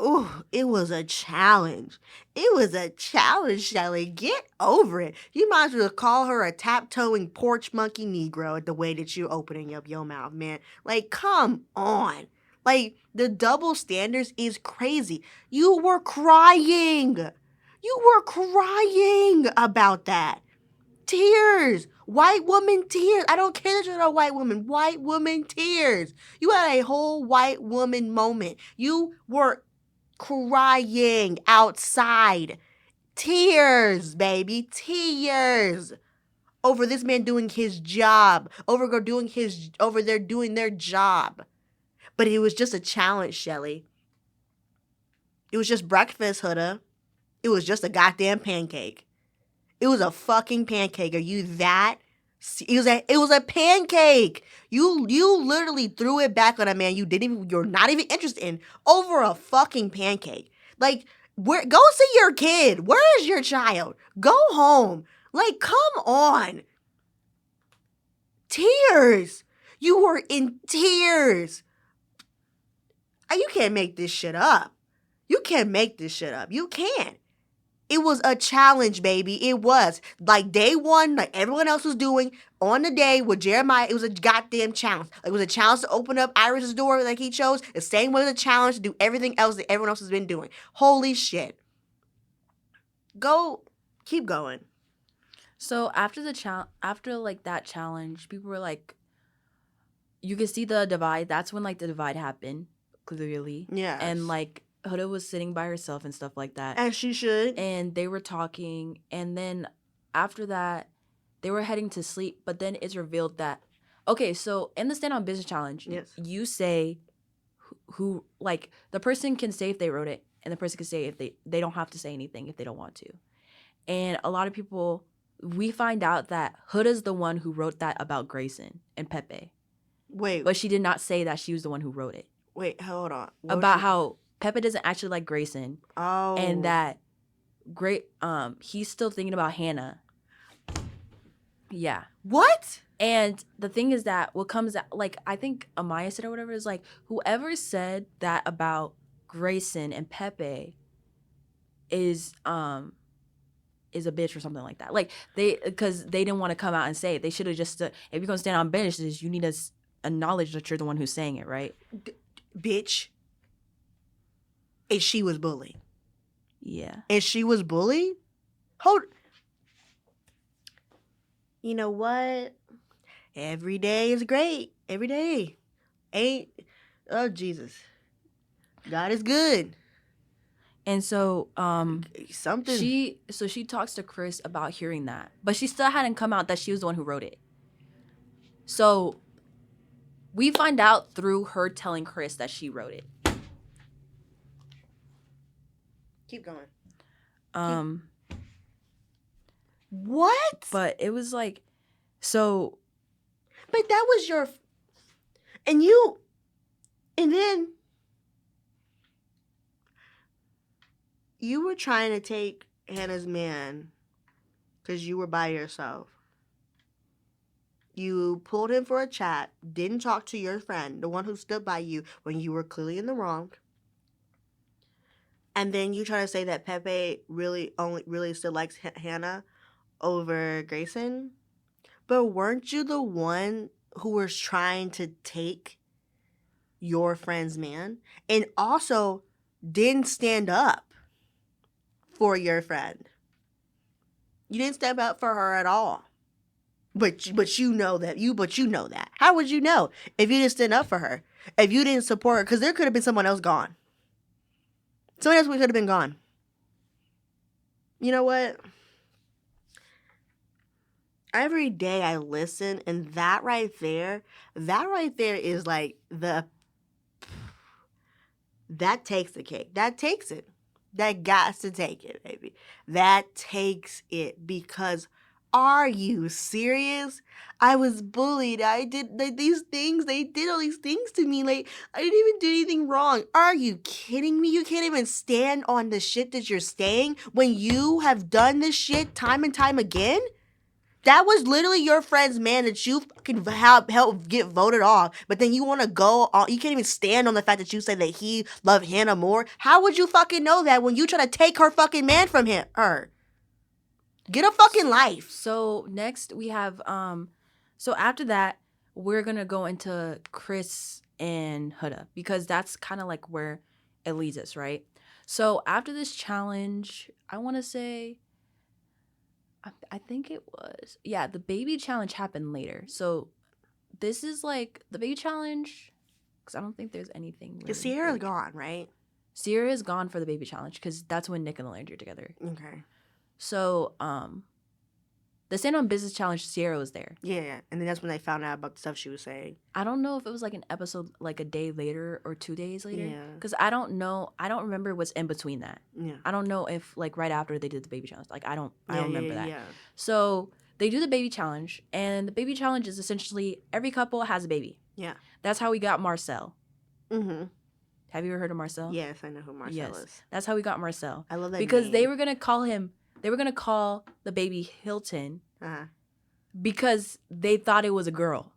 Speaker 2: Ooh, it was a challenge. Shelly. Get over it. You might as well call her a tap-toeing porch monkey Negro at the way that you're opening up your mouth, man. Like, come on. Like, the double standards is crazy. You were crying about that. Tears. White woman tears. I don't care that you're a white woman. White woman tears. You had a whole white woman moment. You were crying outside. Tears, baby. Tears. Over this man doing his job. Over there doing their job. But it was just a challenge, Shelly. It was just breakfast, Huda. It was just a goddamn pancake. It was a fucking pancake. Are you that? It was a pancake. You literally threw it back on a man you're not even interested in over a fucking pancake. Like, go see your kid. Where is your child? Go home. Like, come on. Tears. You were in tears. You can't make this shit up. You can't. It was a challenge, baby. It was. Like, day one, like everyone else was doing, on the day with Jeremiah, it was a goddamn challenge. Like, it was a challenge to open up Iris's door like he chose. The same way it was a challenge to do everything else that everyone else has been doing. Holy shit. Keep going.
Speaker 1: So, after that challenge, people were like, you could see the divide. That's when, like, the divide happened, clearly. Yeah. And, like, Huda was sitting by herself and stuff like that.
Speaker 2: As she should.
Speaker 1: And they were talking. And then after that, they were heading to sleep. But then it's revealed that, okay, so in the Stand on Business Challenge, yes, you say who, like, the person can say if they wrote it. And the person can say if they don't have to say anything if they don't want to. And a lot of people, we find out that Huda's the one who wrote that about Grayson and Pepe.
Speaker 2: Wait.
Speaker 1: But she did not say that she was the one who wrote it.
Speaker 2: Wait, hold on.
Speaker 1: About how Pepe doesn't actually like Grayson.
Speaker 2: Oh.
Speaker 1: And that he's still thinking about Hannah. Yeah.
Speaker 2: What?
Speaker 1: And the thing is that what comes out, like, I think Amaya said or whatever, is like, whoever said that about Grayson and Pepe is a bitch or something like that. Like, because they didn't want to come out and say it. They should have just, if you're going to stand on business, you need to acknowledge that you're the one who's saying it, right?
Speaker 2: Bitch. And she was bullied.
Speaker 1: Yeah.
Speaker 2: And she was bullied? You know what? Every day is great. Every day. Oh, Jesus. God is good.
Speaker 1: And so
Speaker 2: something.
Speaker 1: She talks to Chris about hearing that. But she still hadn't come out that she was the one who wrote it. So we find out through her telling Chris that she wrote it.
Speaker 2: Keep going.
Speaker 1: What? But it was like, so.
Speaker 2: But that was your. And then you were trying to take Hannah's man because you were by yourself. You pulled him for a chat, didn't talk to your friend, the one who stood by you when you were clearly in the wrong. And then you try to say that Pepe really still likes Hannah over Grayson. But weren't you the one who was trying to take your friend's man? And also didn't stand up for your friend. You didn't step up for her at all. But you know that. How would you know if you didn't stand up for her? If you didn't support her? Because there could have been someone else gone. Someone else could have been gone. You know what? Every day I listen, and that right there is like that takes the cake. That takes it. That got to take it, baby. That takes it because are you serious? I was bullied. I did these things. They did all these things to me. Like, I didn't even do anything wrong. Are you kidding me? You can't even stand on the shit that you're saying when you have done this shit time and time again? That was literally your friend's man that you fucking help get voted off. But then you want to go on. You can't even stand on the fact that you say that he loved Hannah more. How would you fucking know that when you try to take her fucking man from her? Get a fucking life.
Speaker 1: So next we have so after that we're gonna go into Chris and Huda because that's kind of like where it leads us, right? So after this challenge, I want to say I think it was the baby challenge happened later. So this is like the baby challenge because I don't think there's anything really
Speaker 2: Sierra's gone, right?
Speaker 1: Sierra is gone for the baby challenge because that's when Nick and Alandria are together.
Speaker 2: Okay.
Speaker 1: So, the Stand on Business Challenge, Sierra was there.
Speaker 2: Yeah, and then that's when they found out about the stuff she was saying.
Speaker 1: I don't know if it was like an episode like a day later or 2 days later.
Speaker 2: Yeah.
Speaker 1: Because I don't know. I don't remember what's in between that.
Speaker 2: Yeah.
Speaker 1: I don't know if like right after they did the baby challenge. Like I don't remember that.
Speaker 2: Yeah.
Speaker 1: So they do the baby challenge, and the baby challenge is essentially every couple has a baby.
Speaker 2: Yeah.
Speaker 1: That's how we got Marcel.
Speaker 2: Mm-hmm.
Speaker 1: Have you ever heard of Marcel?
Speaker 2: Yes, I know who Marcel is.
Speaker 1: That's how we got Marcel.
Speaker 2: I love that
Speaker 1: because
Speaker 2: name.
Speaker 1: they were gonna call him. They were gonna call the baby Hilton. Because they thought it was a girl.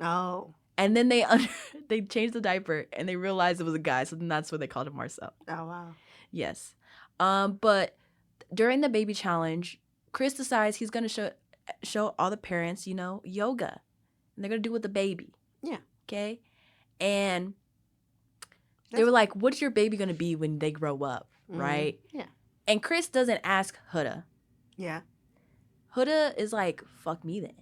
Speaker 2: Oh.
Speaker 1: And then they changed the diaper and they realized it was a guy. So then that's what they called him Marcel.
Speaker 2: Oh, wow.
Speaker 1: Yes. But during the baby challenge, Chris decides he's going to show all the parents, yoga. And they're going to do it with the baby.
Speaker 2: Yeah.
Speaker 1: Okay? And they were like, what's your baby going to be when they grow up? Mm-hmm. Right?
Speaker 2: Yeah.
Speaker 1: And Chris doesn't ask Huda.
Speaker 2: Yeah.
Speaker 1: Huda is like, fuck me then.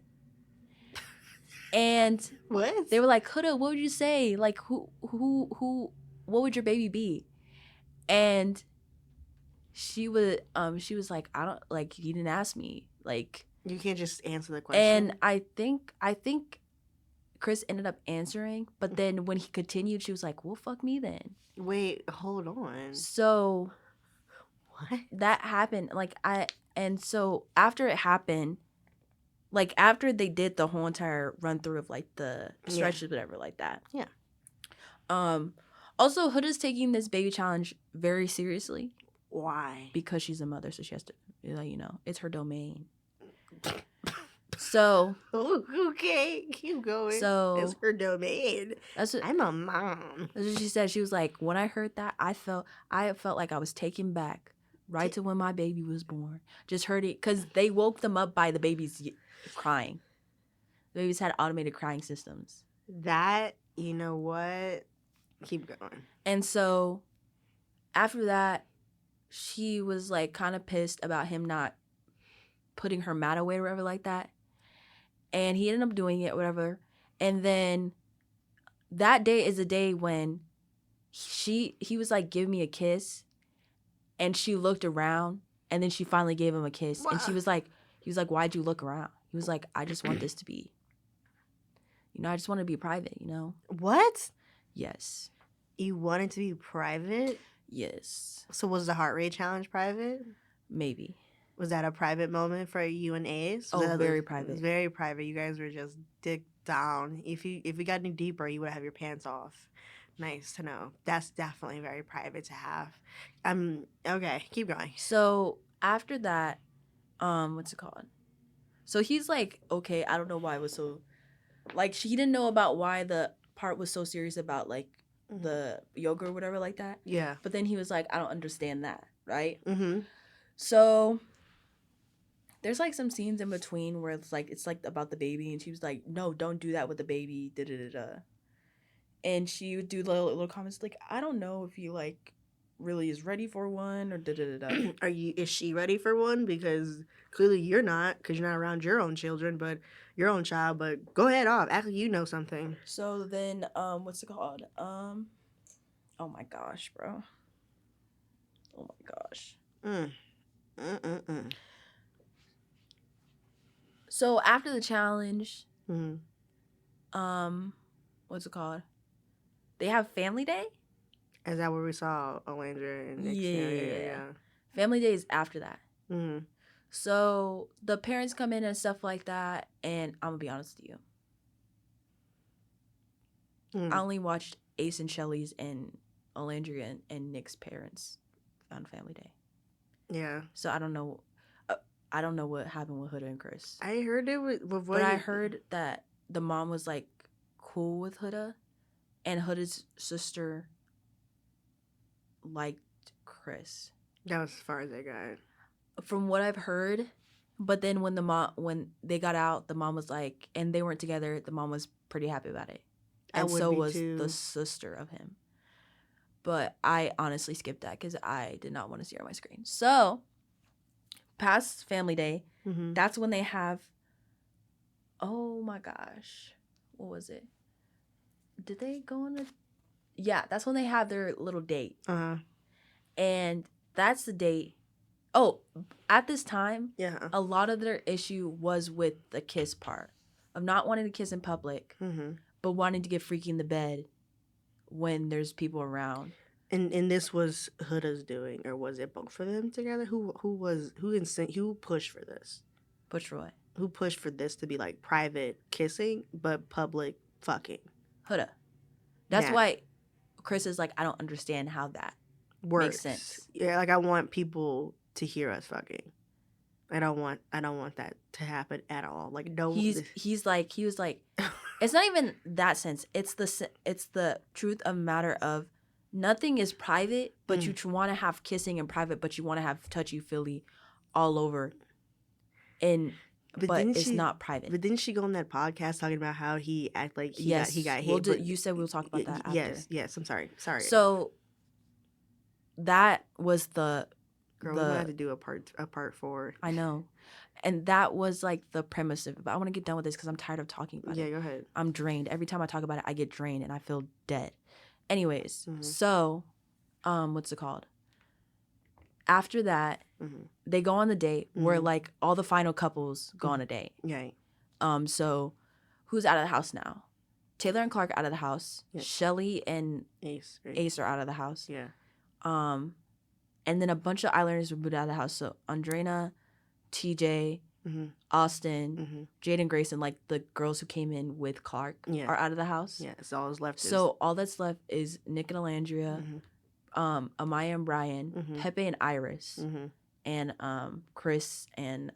Speaker 1: And
Speaker 2: what?
Speaker 1: They were like, Huda, what would you say? Like, who, what would your baby be? And she was like, I don't, like, you didn't ask me. Like,
Speaker 2: you can't just answer the question.
Speaker 1: And I think Chris ended up answering, but then when he continued, she was like, well, fuck me then.
Speaker 2: Wait, hold on.
Speaker 1: So
Speaker 2: what?
Speaker 1: That happened. And so after it happened, like after they did the whole entire run through of like the stretches, whatever, like that.
Speaker 2: Yeah.
Speaker 1: Also, Huda's taking this baby challenge very seriously.
Speaker 2: Why?
Speaker 1: Because she's a mother, so she has to, it's her domain. So.
Speaker 2: Okay, keep going.
Speaker 1: So.
Speaker 2: It's her domain. I'm a mom.
Speaker 1: That's what she said. She was like, when I heard that, I felt like I was taken back. Right to when my baby was born. Just heard it. Because they woke them up by the babies crying. The babies had automated crying systems.
Speaker 2: That, you know what? Keep going.
Speaker 1: And so, after that, she was like kind of pissed about him not putting her mat away or whatever like that. And he ended up doing it, whatever. And then that day is the day when he was like, give me a kiss. And she looked around and then she finally gave him a kiss. What? And he was like, why'd you look around? He was like, I just want this to be, I just want to be private,
Speaker 2: What?
Speaker 1: Yes.
Speaker 2: You wanted to be private?
Speaker 1: Yes.
Speaker 2: So was the heart rate challenge private?
Speaker 1: Maybe.
Speaker 2: Was that a private moment for you and Ace?
Speaker 1: Very private.
Speaker 2: It was very private. You guys were just dick down. If we got any deeper, you would have your pants off. Nice to know. That's definitely very private to have. Okay, keep going.
Speaker 1: So after that, what's it called? So he's like, okay, I don't know why it was so, like, he didn't know about why the part was so serious about, like, the yoga or whatever like that.
Speaker 2: Yeah.
Speaker 1: But then he was like, I don't understand that, right?
Speaker 2: Mm-hmm.
Speaker 1: So there's, like, some scenes in between where it's like about the baby, and she was like, no, don't do that with the baby, da-da-da-da. And she would do little comments like, I don't know if he, like, really is ready for one or da-da-da-da.
Speaker 2: Is she ready for one? Because clearly you're not, because you're not around your own children, but your own child. But go ahead off. Act like you know something.
Speaker 1: So then, what's it called? Oh my gosh, bro. Oh my gosh. So after the challenge, what's it called? They have Family Day?
Speaker 2: Is that where we saw Olandria and Nick?
Speaker 1: Yeah. Family Day is after that.
Speaker 2: Mm-hmm.
Speaker 1: So the parents come in and stuff like that, and I'm gonna be honest with you. I only watched Ace and Shelly's and Alandria and Nick's parents on Family Day. Yeah. So I don't know. I don't know what happened with Huda and Chris.
Speaker 2: I heard it with
Speaker 1: but I heard that the mom was like cool with Huda, and Huda's sister liked Chris.
Speaker 2: That was as far as I got.
Speaker 1: From what I've heard, but then when they got out, the mom was like, and they weren't together, the mom was pretty happy about it. And so was the sister of him. But I honestly skipped that because I did not want to see her on my screen. So, past Family Day, that's when they have, oh my gosh, what was it? Did they go on a, yeah, that's when they have their little date. And that's the date. Oh, at this time, a lot of their issue was with the kiss part of not wanting to kiss in public, but wanting to get freaky in the bed when there's people around.
Speaker 2: And this was Huda's doing, or was it both of them together? Who pushed for this?
Speaker 1: Pushed for what?
Speaker 2: Who pushed for this to be like private kissing but public fucking?
Speaker 1: Huda. That's why Chris is like, I don't understand how that works. Makes sense.
Speaker 2: Yeah, like I want people to hear us fucking. I don't want that to happen at all. Like no.
Speaker 1: He was like, it's not even that sense. It's the truth of matter of nothing is private, but you want to have kissing in private, but you want to have touchy feely all over. But it's not private.
Speaker 2: But didn't she go on that podcast talking about how he act like he got hit?
Speaker 1: You said we'll talk about that after.
Speaker 2: Yes. I'm sorry.
Speaker 1: So that was the.
Speaker 2: Girl, we might have to do a part 4.
Speaker 1: I know. And that was like the premise of it. But I want to get done with this because I'm tired of talking about it.
Speaker 2: Yeah, go ahead.
Speaker 1: I'm drained. Every time I talk about it, I get drained and I feel dead. Anyways, so what's it called? After that, they go on the date where like all the final couples go on a date.
Speaker 2: Yeah.
Speaker 1: So who's out of the house now? Taylor and Clark out of the house. Yeah. Shelly and Ace are out of the house.
Speaker 2: Yeah.
Speaker 1: And then a bunch of islanders were booted out of the house. So Andrena, TJ, Austin, Jade and Grayson, like the girls who came in with Clark, are out of the house.
Speaker 2: Yeah, so all that's left.
Speaker 1: So all that's left is Nick and Alandria, Amaya and Brian, Pepe and Iris, and Chris and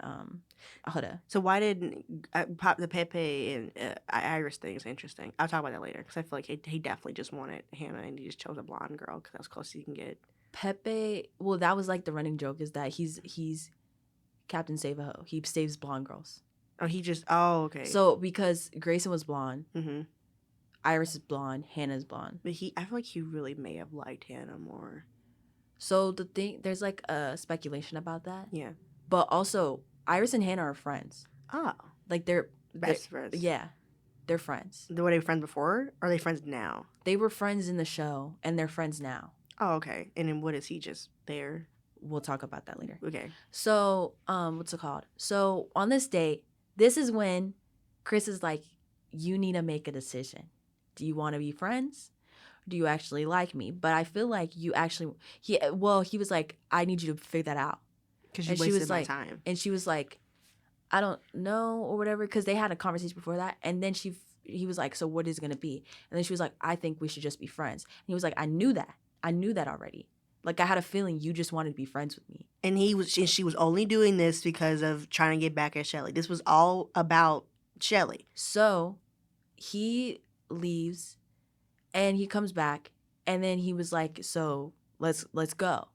Speaker 1: Huda.
Speaker 2: So why did the Pepe and Iris thing is interesting? I'll talk about that later because I feel like he definitely just wanted Hannah and he just chose a blonde girl because that's as close as he can get.
Speaker 1: Pepe, well, that was like the running joke is that he's Captain Save-A-Ho. He saves blonde girls.
Speaker 2: Oh, okay.
Speaker 1: So because Grayson was blonde, Iris is blonde, Hannah's blonde.
Speaker 2: But I feel like he really may have liked Hannah more.
Speaker 1: So the thing, there's like a speculation about that.
Speaker 2: Yeah.
Speaker 1: But also, Iris and Hannah are friends.
Speaker 2: Oh.
Speaker 1: Like they're
Speaker 2: best friends.
Speaker 1: Yeah, they're friends.
Speaker 2: Were they friends before? Or are they friends now?
Speaker 1: They were friends in the show, and they're friends now.
Speaker 2: Oh, okay. And then what is he just there?
Speaker 1: We'll talk about that later.
Speaker 2: Okay.
Speaker 1: So, what's it called? So on this date, this is when Chris is like, you need to make a decision. Do you want to be friends? Do you actually like me? But I feel like you actually, he was like, I need you to figure that out.
Speaker 2: Because you wasted my time.
Speaker 1: And she was like, I don't know, or whatever, because they had a conversation before that. And then he was like, so what is it going to be? And then she was like, I think we should just be friends. And he was like, I knew that already. Like, I had a feeling you just wanted to be friends with me. And
Speaker 2: she was only doing this because of trying to get back at Shelly. This was all about Shelly.
Speaker 1: So he leaves and he comes back, and then he was like, so let's go.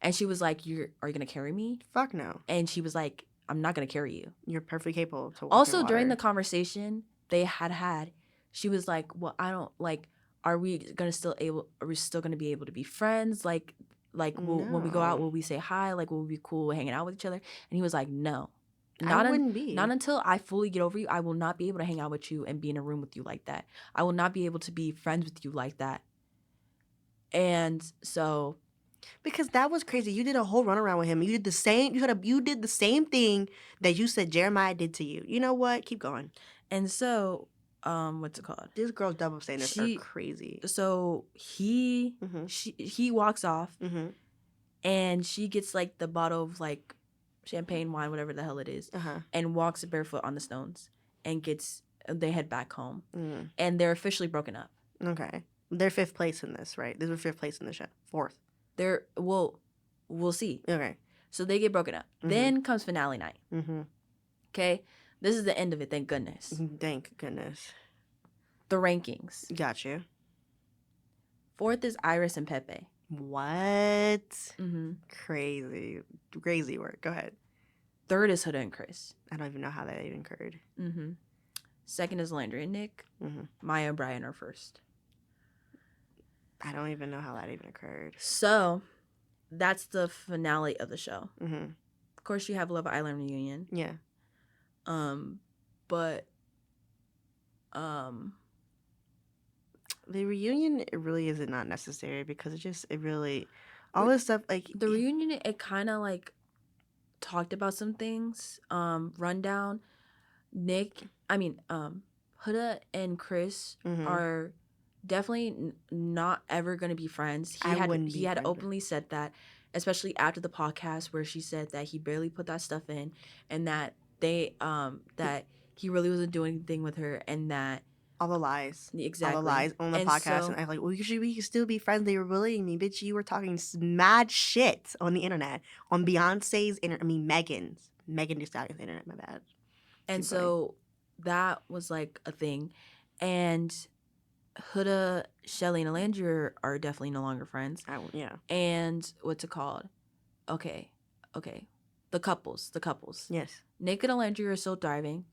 Speaker 1: And she was like, are you going to carry me?
Speaker 2: Fuck no.
Speaker 1: And she was like, I'm not going to carry you.
Speaker 2: You're perfectly capable to walk
Speaker 1: Also,
Speaker 2: in water.
Speaker 1: during the conversation they had, she was like, well, I don't, like, are we still going to be able to be friends? Like when we go out, will we say hi? Like, will we be cool hanging out with each other? And he was like, no.
Speaker 2: I wouldn't be.
Speaker 1: Not until I fully get over you. I will not be able to hang out with you and be in a room with you like that. I will not be able to be friends with you like that. And so,
Speaker 2: because that was crazy. You did a whole runaround with him. You did the same. You did the same thing that you said Jeremiah did to you. You know what? Keep going.
Speaker 1: And so, what's it called?
Speaker 2: These girls double standards are crazy.
Speaker 1: So he walks off, and she gets like the bottle of like champagne, wine, whatever the hell it is, and walks barefoot on the stones, and they head back home, and they're officially broken up.
Speaker 2: Okay, they're fifth place in this, right? They were fifth place in the show. Fourth.
Speaker 1: We'll see.
Speaker 2: Okay.
Speaker 1: So they get broken up. Then comes finale night. Okay, this is the end of it. Thank goodness.
Speaker 2: Thank goodness.
Speaker 1: The rankings.
Speaker 2: Got you.
Speaker 1: Fourth is Iris and Pepe.
Speaker 2: What? Crazy work. Go ahead.
Speaker 1: Third is Huda and Chris.
Speaker 2: I don't even know how that even occurred.
Speaker 1: Second is Alandria and Nick. Maya and Brian are first.
Speaker 2: I don't even know how that even occurred.
Speaker 1: So, that's the finale of the show. Of course, you have Love Island reunion.
Speaker 2: Yeah.
Speaker 1: But
Speaker 2: the reunion, it really is not necessary because all this stuff, like
Speaker 1: the reunion, it kind of like talked about some things. Rundown. Huda and Chris are definitely not ever going to be friends. He had openly said that, especially after the podcast where she said that he barely put that stuff in, and that that he really wasn't doing anything with her, and that
Speaker 2: all the lies.
Speaker 1: Exactly.
Speaker 2: All the lies on the podcast. And I'm like, well, we can still be friends. They were bullying me. Bitch, you were talking mad shit on the internet. On Beyonce's Megan's. Megan Thee Stallion's internet, my bad.
Speaker 1: And so that was like a thing. And Huda, Shelly, and Alandria are definitely no longer friends.
Speaker 2: Yeah.
Speaker 1: And what's it called? Okay. The couples.
Speaker 2: Yes.
Speaker 1: Nick and Alandria are still thriving.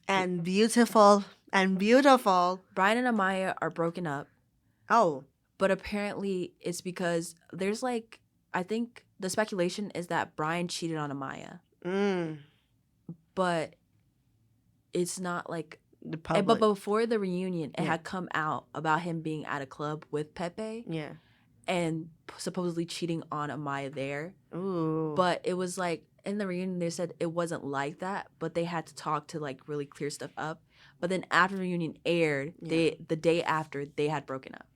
Speaker 2: And beautiful.
Speaker 1: Brian and Amaya are broken up.
Speaker 2: Oh.
Speaker 1: But apparently it's because there's like, I think the speculation is that Brian cheated on Amaya. But it's not like
Speaker 2: the public.
Speaker 1: But before the reunion, it had come out about him being at a club with Pepe.
Speaker 2: Yeah.
Speaker 1: And supposedly cheating on Amaya there.
Speaker 2: Ooh.
Speaker 1: But it was like, in the reunion, they said it wasn't like that, but they had to talk to like really clear stuff up. But then after the reunion aired, the day after, they had broken up.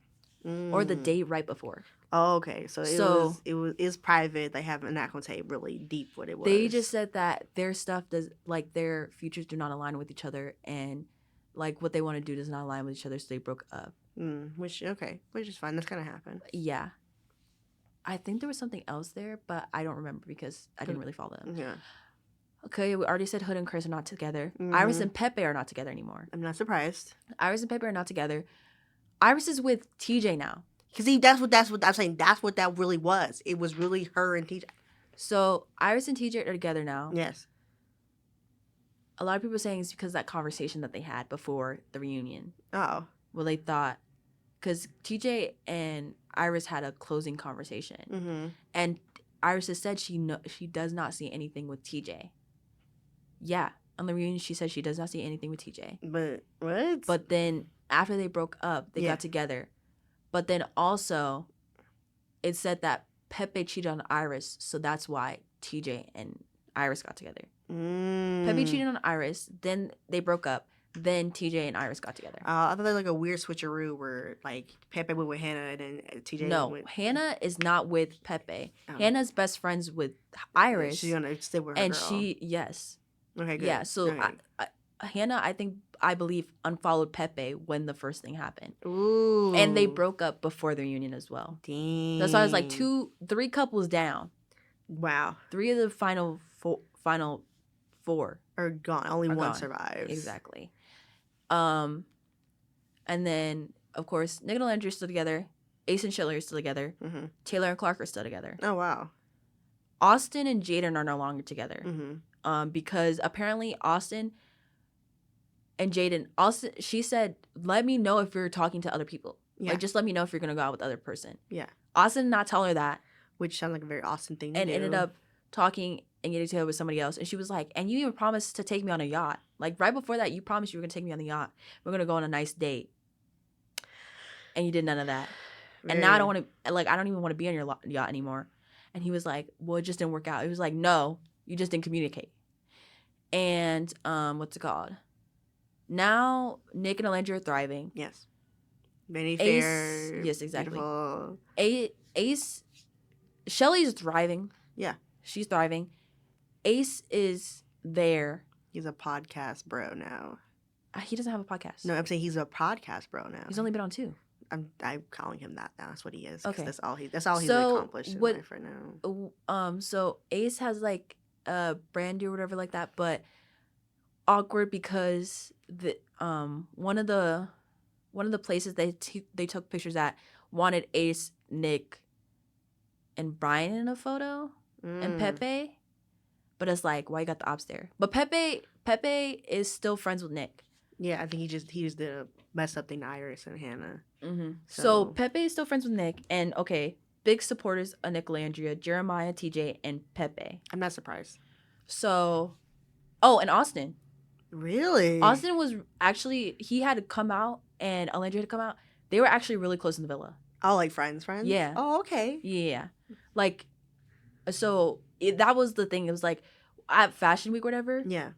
Speaker 1: Or the day right before.
Speaker 2: Oh, okay. So it's private. They haven't not gonna say really deep what it was.
Speaker 1: They just said that their stuff their futures do not align with each other, and like what they want to do does not align with each other, so they broke up.
Speaker 2: Which is fine. That's gonna happen.
Speaker 1: Yeah. I think there was something else there, but I don't remember because I didn't really follow them.
Speaker 2: Yeah.
Speaker 1: Okay, we already said Hood and Chris are not together. Iris and Pepe are not together anymore.
Speaker 2: I'm not surprised.
Speaker 1: Iris and Pepe are not together. Iris is with TJ now.
Speaker 2: Because that's what I'm saying. That's what that really was. It was really her and TJ.
Speaker 1: So Iris and TJ are together now.
Speaker 2: Yes.
Speaker 1: A lot of people are saying it's because of that conversation that they had before the reunion.
Speaker 2: Oh.
Speaker 1: Well, they thought, because TJ and Iris had a closing conversation, and Iris has said she does not see anything with TJ. Yeah, on the reunion she said she does not see anything with TJ.
Speaker 2: But what?
Speaker 1: But then after they broke up, they got together. But then also, it said that Pepe cheated on Iris, so that's why TJ and Iris got together. Pepe cheated on Iris, then they broke up, then TJ and Iris got together.
Speaker 2: I thought there was like a weird switcheroo where like Pepe went with Hannah and then TJ
Speaker 1: No, Hannah is not with Pepe. Hannah's best friends with Iris.
Speaker 2: She's gonna stay with her
Speaker 1: and
Speaker 2: girl.
Speaker 1: Yes.
Speaker 2: Okay, good.
Speaker 1: Yeah, so Hannah, I believe, unfollowed Pepe when the first thing happened.
Speaker 2: Ooh.
Speaker 1: And they broke up before the reunion as well.
Speaker 2: Dang.
Speaker 1: That's why I was like 3 couples down.
Speaker 2: Wow. 3
Speaker 1: of the final 4
Speaker 2: are gone. Only one survives.
Speaker 1: Exactly. And then, of course, Nick and Alandria are still together. Ace and Shelly are still together. Taylor and Clark are still together.
Speaker 2: Oh, wow.
Speaker 1: Austin and Jaden are no longer together. Because apparently Austin and Jaden, she said, let me know if you're talking to other people. Yeah. Like, just let me know if you're going to go out with the other person.
Speaker 2: Yeah.
Speaker 1: Austin did not tell her that.
Speaker 2: Which sounds like a very Austin thing to do.
Speaker 1: And ended up talking and getting together with somebody else. And she was like, and you even promised to take me on a yacht. Like, right before that, you promised you were going to take me on the yacht. We're going to go on a nice date. And you did none of that. And now I don't even want to be on your yacht anymore. And he was like, well, it just didn't work out. He was like, no, you just didn't communicate. And what's it called? Now Nick and Alandria are thriving.
Speaker 2: Yes. Many fair.
Speaker 1: Yes, exactly.
Speaker 2: Beautiful.
Speaker 1: Ace, Shelly's thriving.
Speaker 2: Yeah.
Speaker 1: She's thriving. Ace is there.
Speaker 2: He's a podcast bro now.
Speaker 1: He doesn't have a podcast.
Speaker 2: No, I'm saying he's a podcast bro now.
Speaker 1: He's only been on 2.
Speaker 2: I'm calling him that now. That's what he is.
Speaker 1: Okay.
Speaker 2: That's all he's accomplished in life right now.
Speaker 1: So Ace has like a brand deal or whatever like that, but awkward because one of the places they took pictures at wanted Ace, Nick, and Brian in a photo and Pepe, but it's like, why you got the ops there? But Pepe is still friends with Nick.
Speaker 2: Yeah, I think he just did a mess up thing to Iris and Hannah.
Speaker 1: So Pepe is still friends with Nick, and okay, big supporters of Nick, Alandria, Jeremiah, TJ, and Pepe.
Speaker 2: I'm not surprised.
Speaker 1: So, and Austin.
Speaker 2: Really?
Speaker 1: Austin was actually, he had to come out and Alandria had to come out. They were actually really close in the villa.
Speaker 2: Oh, like friends?
Speaker 1: Yeah.
Speaker 2: Oh, okay.
Speaker 1: Yeah. Like, so that was the thing. It was like at Fashion Week or whatever.
Speaker 2: Yeah.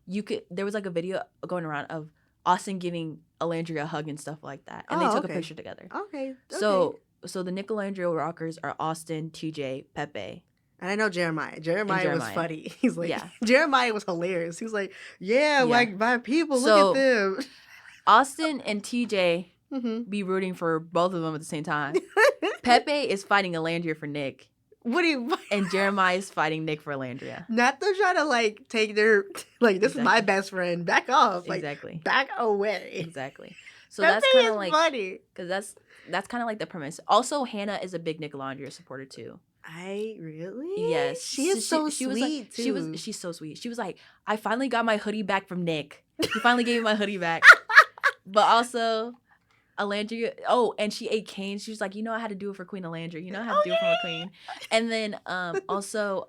Speaker 1: There was like a video going around of Austin giving Alandria a hug and stuff like that. And they took a picture together.
Speaker 2: Okay.
Speaker 1: So the Nick Alandria rockers are Austin, TJ, Pepe.
Speaker 2: And I know Jeremiah. Jeremiah was funny. He's like, Jeremiah was hilarious. He was like, like my people, look at them.
Speaker 1: Austin and TJ be rooting for both of them at the same time. Pepe is fighting Alandria for Nick. And Jeremiah is fighting Nick for Alandria.
Speaker 2: Not to try to like take their this is my best friend. Back off. Like,
Speaker 1: exactly.
Speaker 2: Back away.
Speaker 1: Exactly. So
Speaker 2: Pepe
Speaker 1: that's kind of like
Speaker 2: funny.
Speaker 1: Because that's kind of like the premise. Also, Hannah is a big Nick Alandria supporter too.
Speaker 2: I really?
Speaker 1: Yes.
Speaker 2: She is so sweet too.
Speaker 1: She's so sweet. She was like, I finally got my hoodie back from Nick. He finally gave me my hoodie back. But also, Alandria, and she ate cane. She was like, I had to do it for Queen Alandria. I had to do it for my queen. And then also,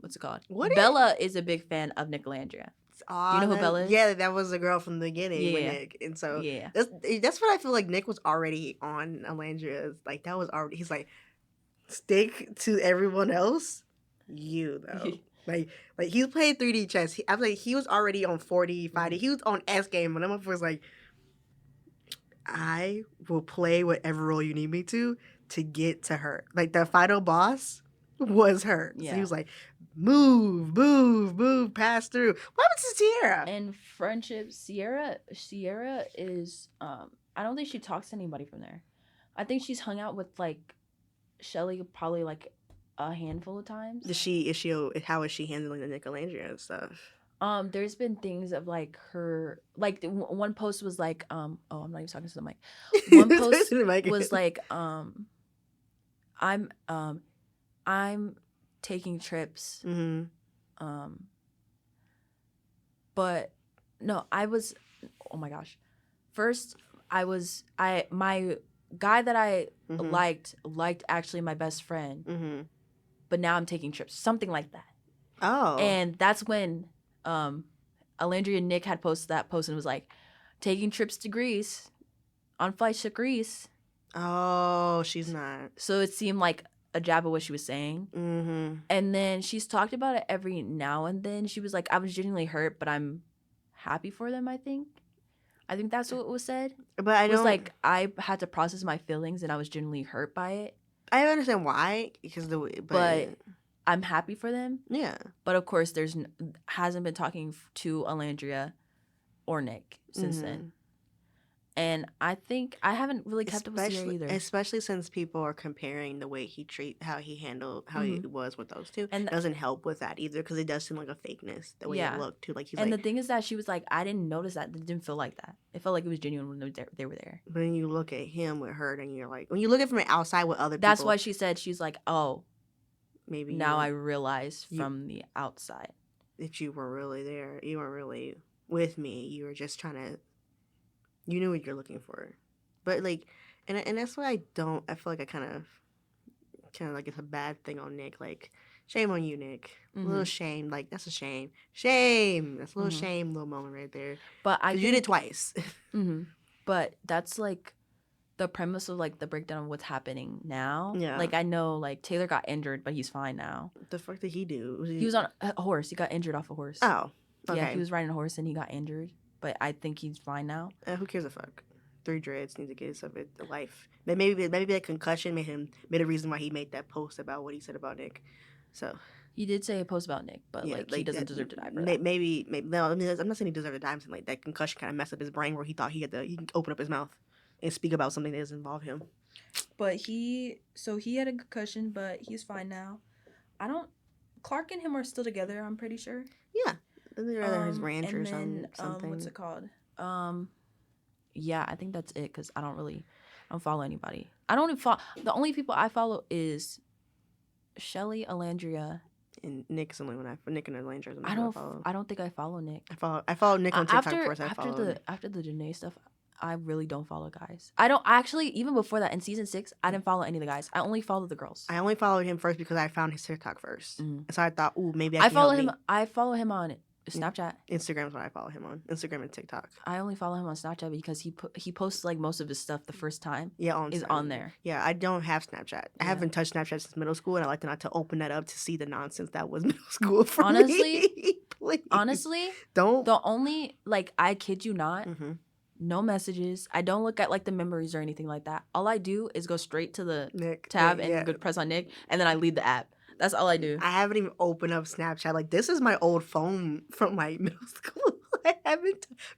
Speaker 1: what's it called? Bella is a big fan of Nick Alandria. Do you know who Bella is?
Speaker 2: Yeah, that was the girl from the beginning with Nick. And so that's what I feel like Nick was already on Alandria. Like that was already, he's like, stick to everyone else, though. like he played 3D chess. I was like, he was already on 4D, 5D. He was on S game, and I'm was like, I will play whatever role you need me to get to her. Like the final boss was her. Yeah. So he was like, move, pass through. What happened to Sierra?
Speaker 1: And friendship, Sierra is I don't think she talks to anybody from there. I think she's hung out with like Shelly probably like a handful of times.
Speaker 2: How is she handling the Nick Alandria and stuff?
Speaker 1: There's been things of like her, like one post was like, I'm not even talking to the mic. One post was like, I'm taking trips. But no, I was, oh my gosh. First, my guy that I liked actually my best friend, but now I'm taking trips, something like that. Oh, and that's when Alandria and Nick had posted that post and was like, taking trips to Greece, on flights to Greece.
Speaker 2: Oh, she's not.
Speaker 1: So it seemed like a jab of what she was saying. And then she's talked about it every now and then. She was like, I was genuinely hurt, but I'm happy for them, I think that's what was said. But I don't... like, I had to process my feelings and I was genuinely hurt by it.
Speaker 2: I understand why, because
Speaker 1: but I'm happy for them. Yeah. But of course, hasn't been talking to Alandria or Nick since then. And I think I haven't really kept up with Sierra either.
Speaker 2: Especially since people are comparing the way he was with those two. And doesn't help with that either, because it does seem like a fakeness, the way it looked too. Like he's
Speaker 1: the thing is that she was like, I didn't notice that. It didn't feel like that. It felt like it was genuine when they were there.
Speaker 2: But then you look at him with her, and you're like, when you look at it from the outside with other people.
Speaker 1: That's why she said, she's like, oh, maybe now I realize from the outside
Speaker 2: that you weren't really there. You weren't really with me. You were just trying to. You knew what you're looking for, but like, and that's why I feel like I kind of like it's a bad thing on Nick. Like, shame on you, Nick. A little shame. Like, that's a shame. Shame. That's a little shame, little moment right there. But you did it twice.
Speaker 1: But that's like the premise of like the breakdown of what's happening now. Yeah. Like, I know like Taylor got injured, but he's fine now.
Speaker 2: What the fuck did he do?
Speaker 1: He was on a horse. He got injured off a horse. Oh. Okay. Yeah, he was riding a horse and he got injured. But I think he's fine now.
Speaker 2: Who cares a fuck? 3 dreads needs to get himself a life. Maybe that concussion made a reason why he made that post about what he said about Nick. So
Speaker 1: he did say a post about Nick, but yeah, like he doesn't deserve to die.
Speaker 2: Maybe no. I mean, I'm not saying he deserved to die. I'm saying like that concussion kind of messed up his brain, where he thought he can open up his mouth and speak about something that doesn't involve him.
Speaker 1: But he had a concussion, but he's fine now. Clark and him are still together, I'm pretty sure. Yeah. They're his ranch or something. What's it called? Yeah, I think that's it, because I don't follow anybody. I don't even follow. The only people I follow is Shelly, Alandria,
Speaker 2: and Nick's the only one Nick and Alandria.
Speaker 1: I don't think I follow Nick.
Speaker 2: I follow Nick on TikTok first.
Speaker 1: After the Janae stuff, I really don't follow guys. I don't actually, even before that in season 6, I didn't follow any of the guys. I only followed the girls.
Speaker 2: I only followed him first because I found his TikTok first, so I thought, ooh, maybe I follow him.
Speaker 1: I follow him on Snapchat.
Speaker 2: Instagram's what I follow him on. Instagram and TikTok.
Speaker 1: I only follow him on Snapchat because he posts like most of his stuff the first time. Yeah, on there.
Speaker 2: Yeah, I don't have Snapchat. I haven't touched Snapchat since middle school, and I like not to open that up to see the nonsense that was middle school for me.
Speaker 1: Honestly, don't. The only, like, I kid you not, no messages. I don't look at like the memories or anything like that. All I do is go straight to the Nick tab and go press on Nick, and then I leave the app. That's all I do.
Speaker 2: I haven't even opened up Snapchat. Like, this is my old phone from my middle school.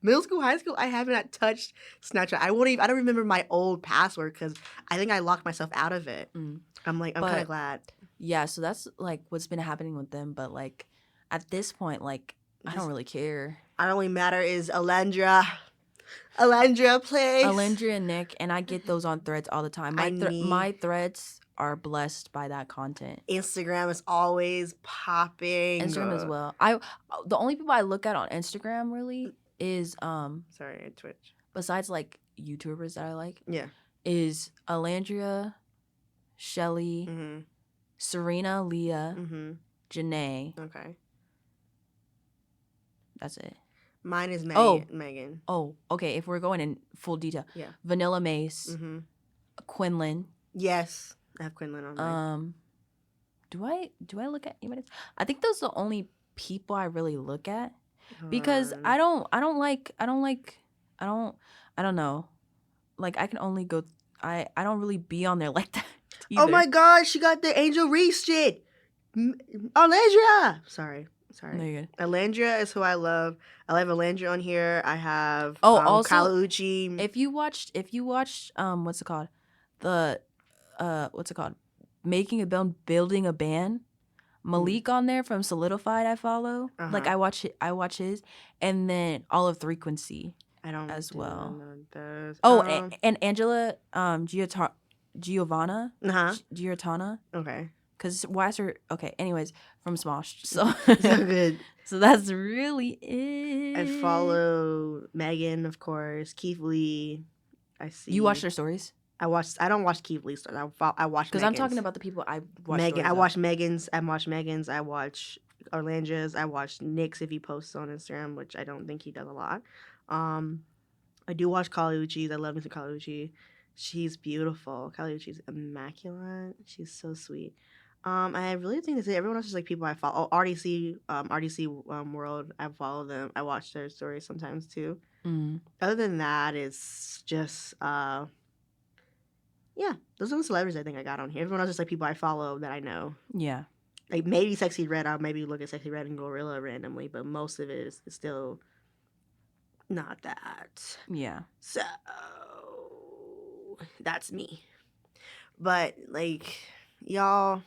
Speaker 2: Middle school, high school, I haven't touched Snapchat. I don't remember my old password because I think I locked myself out of it. I'm kind of glad.
Speaker 1: Yeah, so that's like what's been happening with them. But like at this point, like I don't really care.
Speaker 2: All only matter is Alandria. Alandria, please.
Speaker 1: Alandria and Nick, and I get those on threads all the time. My threads are blessed by that content.
Speaker 2: Instagram is always popping.
Speaker 1: Instagram as well. The only people I look at on Instagram really is
Speaker 2: Twitch.
Speaker 1: Besides like YouTubers that I like. Yeah. Is Alandria, Shelly, Serena, Leah, Janae. Okay. That's it.
Speaker 2: Mine is Megan.
Speaker 1: Oh, okay. If we're going in full detail. Yeah. Vanilla Mace. Quinlan.
Speaker 2: Yes. I have Quinlan on there.
Speaker 1: Do I look at anybody? I think those are the only people I really look at, because I don't know. Like, I can only go. I don't really be on there like that either.
Speaker 2: Oh my God, she got the Angel Reese shit. Alandria. Sorry. No, you're good. Alandria is who I love. I love Alandria on here. I have
Speaker 1: also
Speaker 2: Kalauchi.
Speaker 1: If you watched what's it called? Making a Band, Building a Band. Malik on there from Solidified, I follow. Like, I watch his, and then all of Frequency. I don't as well. And Angela Giovanna. Giortana. Okay. Because why is her okay? Anyways, from Smosh. So good. So that's really it.
Speaker 2: I follow Megan, of course. Keith Lee. I see.
Speaker 1: You watch their stories?
Speaker 2: I don't watch Keith Lee stories. I watch
Speaker 1: because I'm talking about the people I watch.
Speaker 2: Megan. I watch Megan's. I watch Megan's. I watch Olandria's. I watch Nick's if he posts on Instagram, which I don't think he does a lot. I do watch Kaluchi's. I love me some Kaluchi. She's beautiful. Kaluchi's immaculate. She's so sweet. I really think that's it. Everyone else is like people I follow. Oh, RDC World. I follow them. I watch their stories sometimes too. Other than that, it's just yeah. Those are the celebrities I think I got on here. Everyone else is like people I follow that I know.
Speaker 1: Yeah.
Speaker 2: Like maybe Sexy Red. I'll maybe look at Sexy Red and Gorilla randomly, but most of it is still not that.
Speaker 1: Yeah.
Speaker 2: So that's me. But like y'all.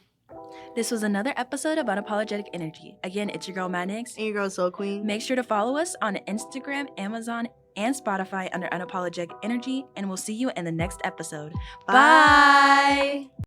Speaker 1: This was another episode of Unapologetic Energy. Again, it's your girl Madnyx
Speaker 2: and your girl Soul Queen.
Speaker 1: Make sure to follow us on Instagram, Amazon, and Spotify under Unapologetic Energy, and we'll see you in the next episode. Bye!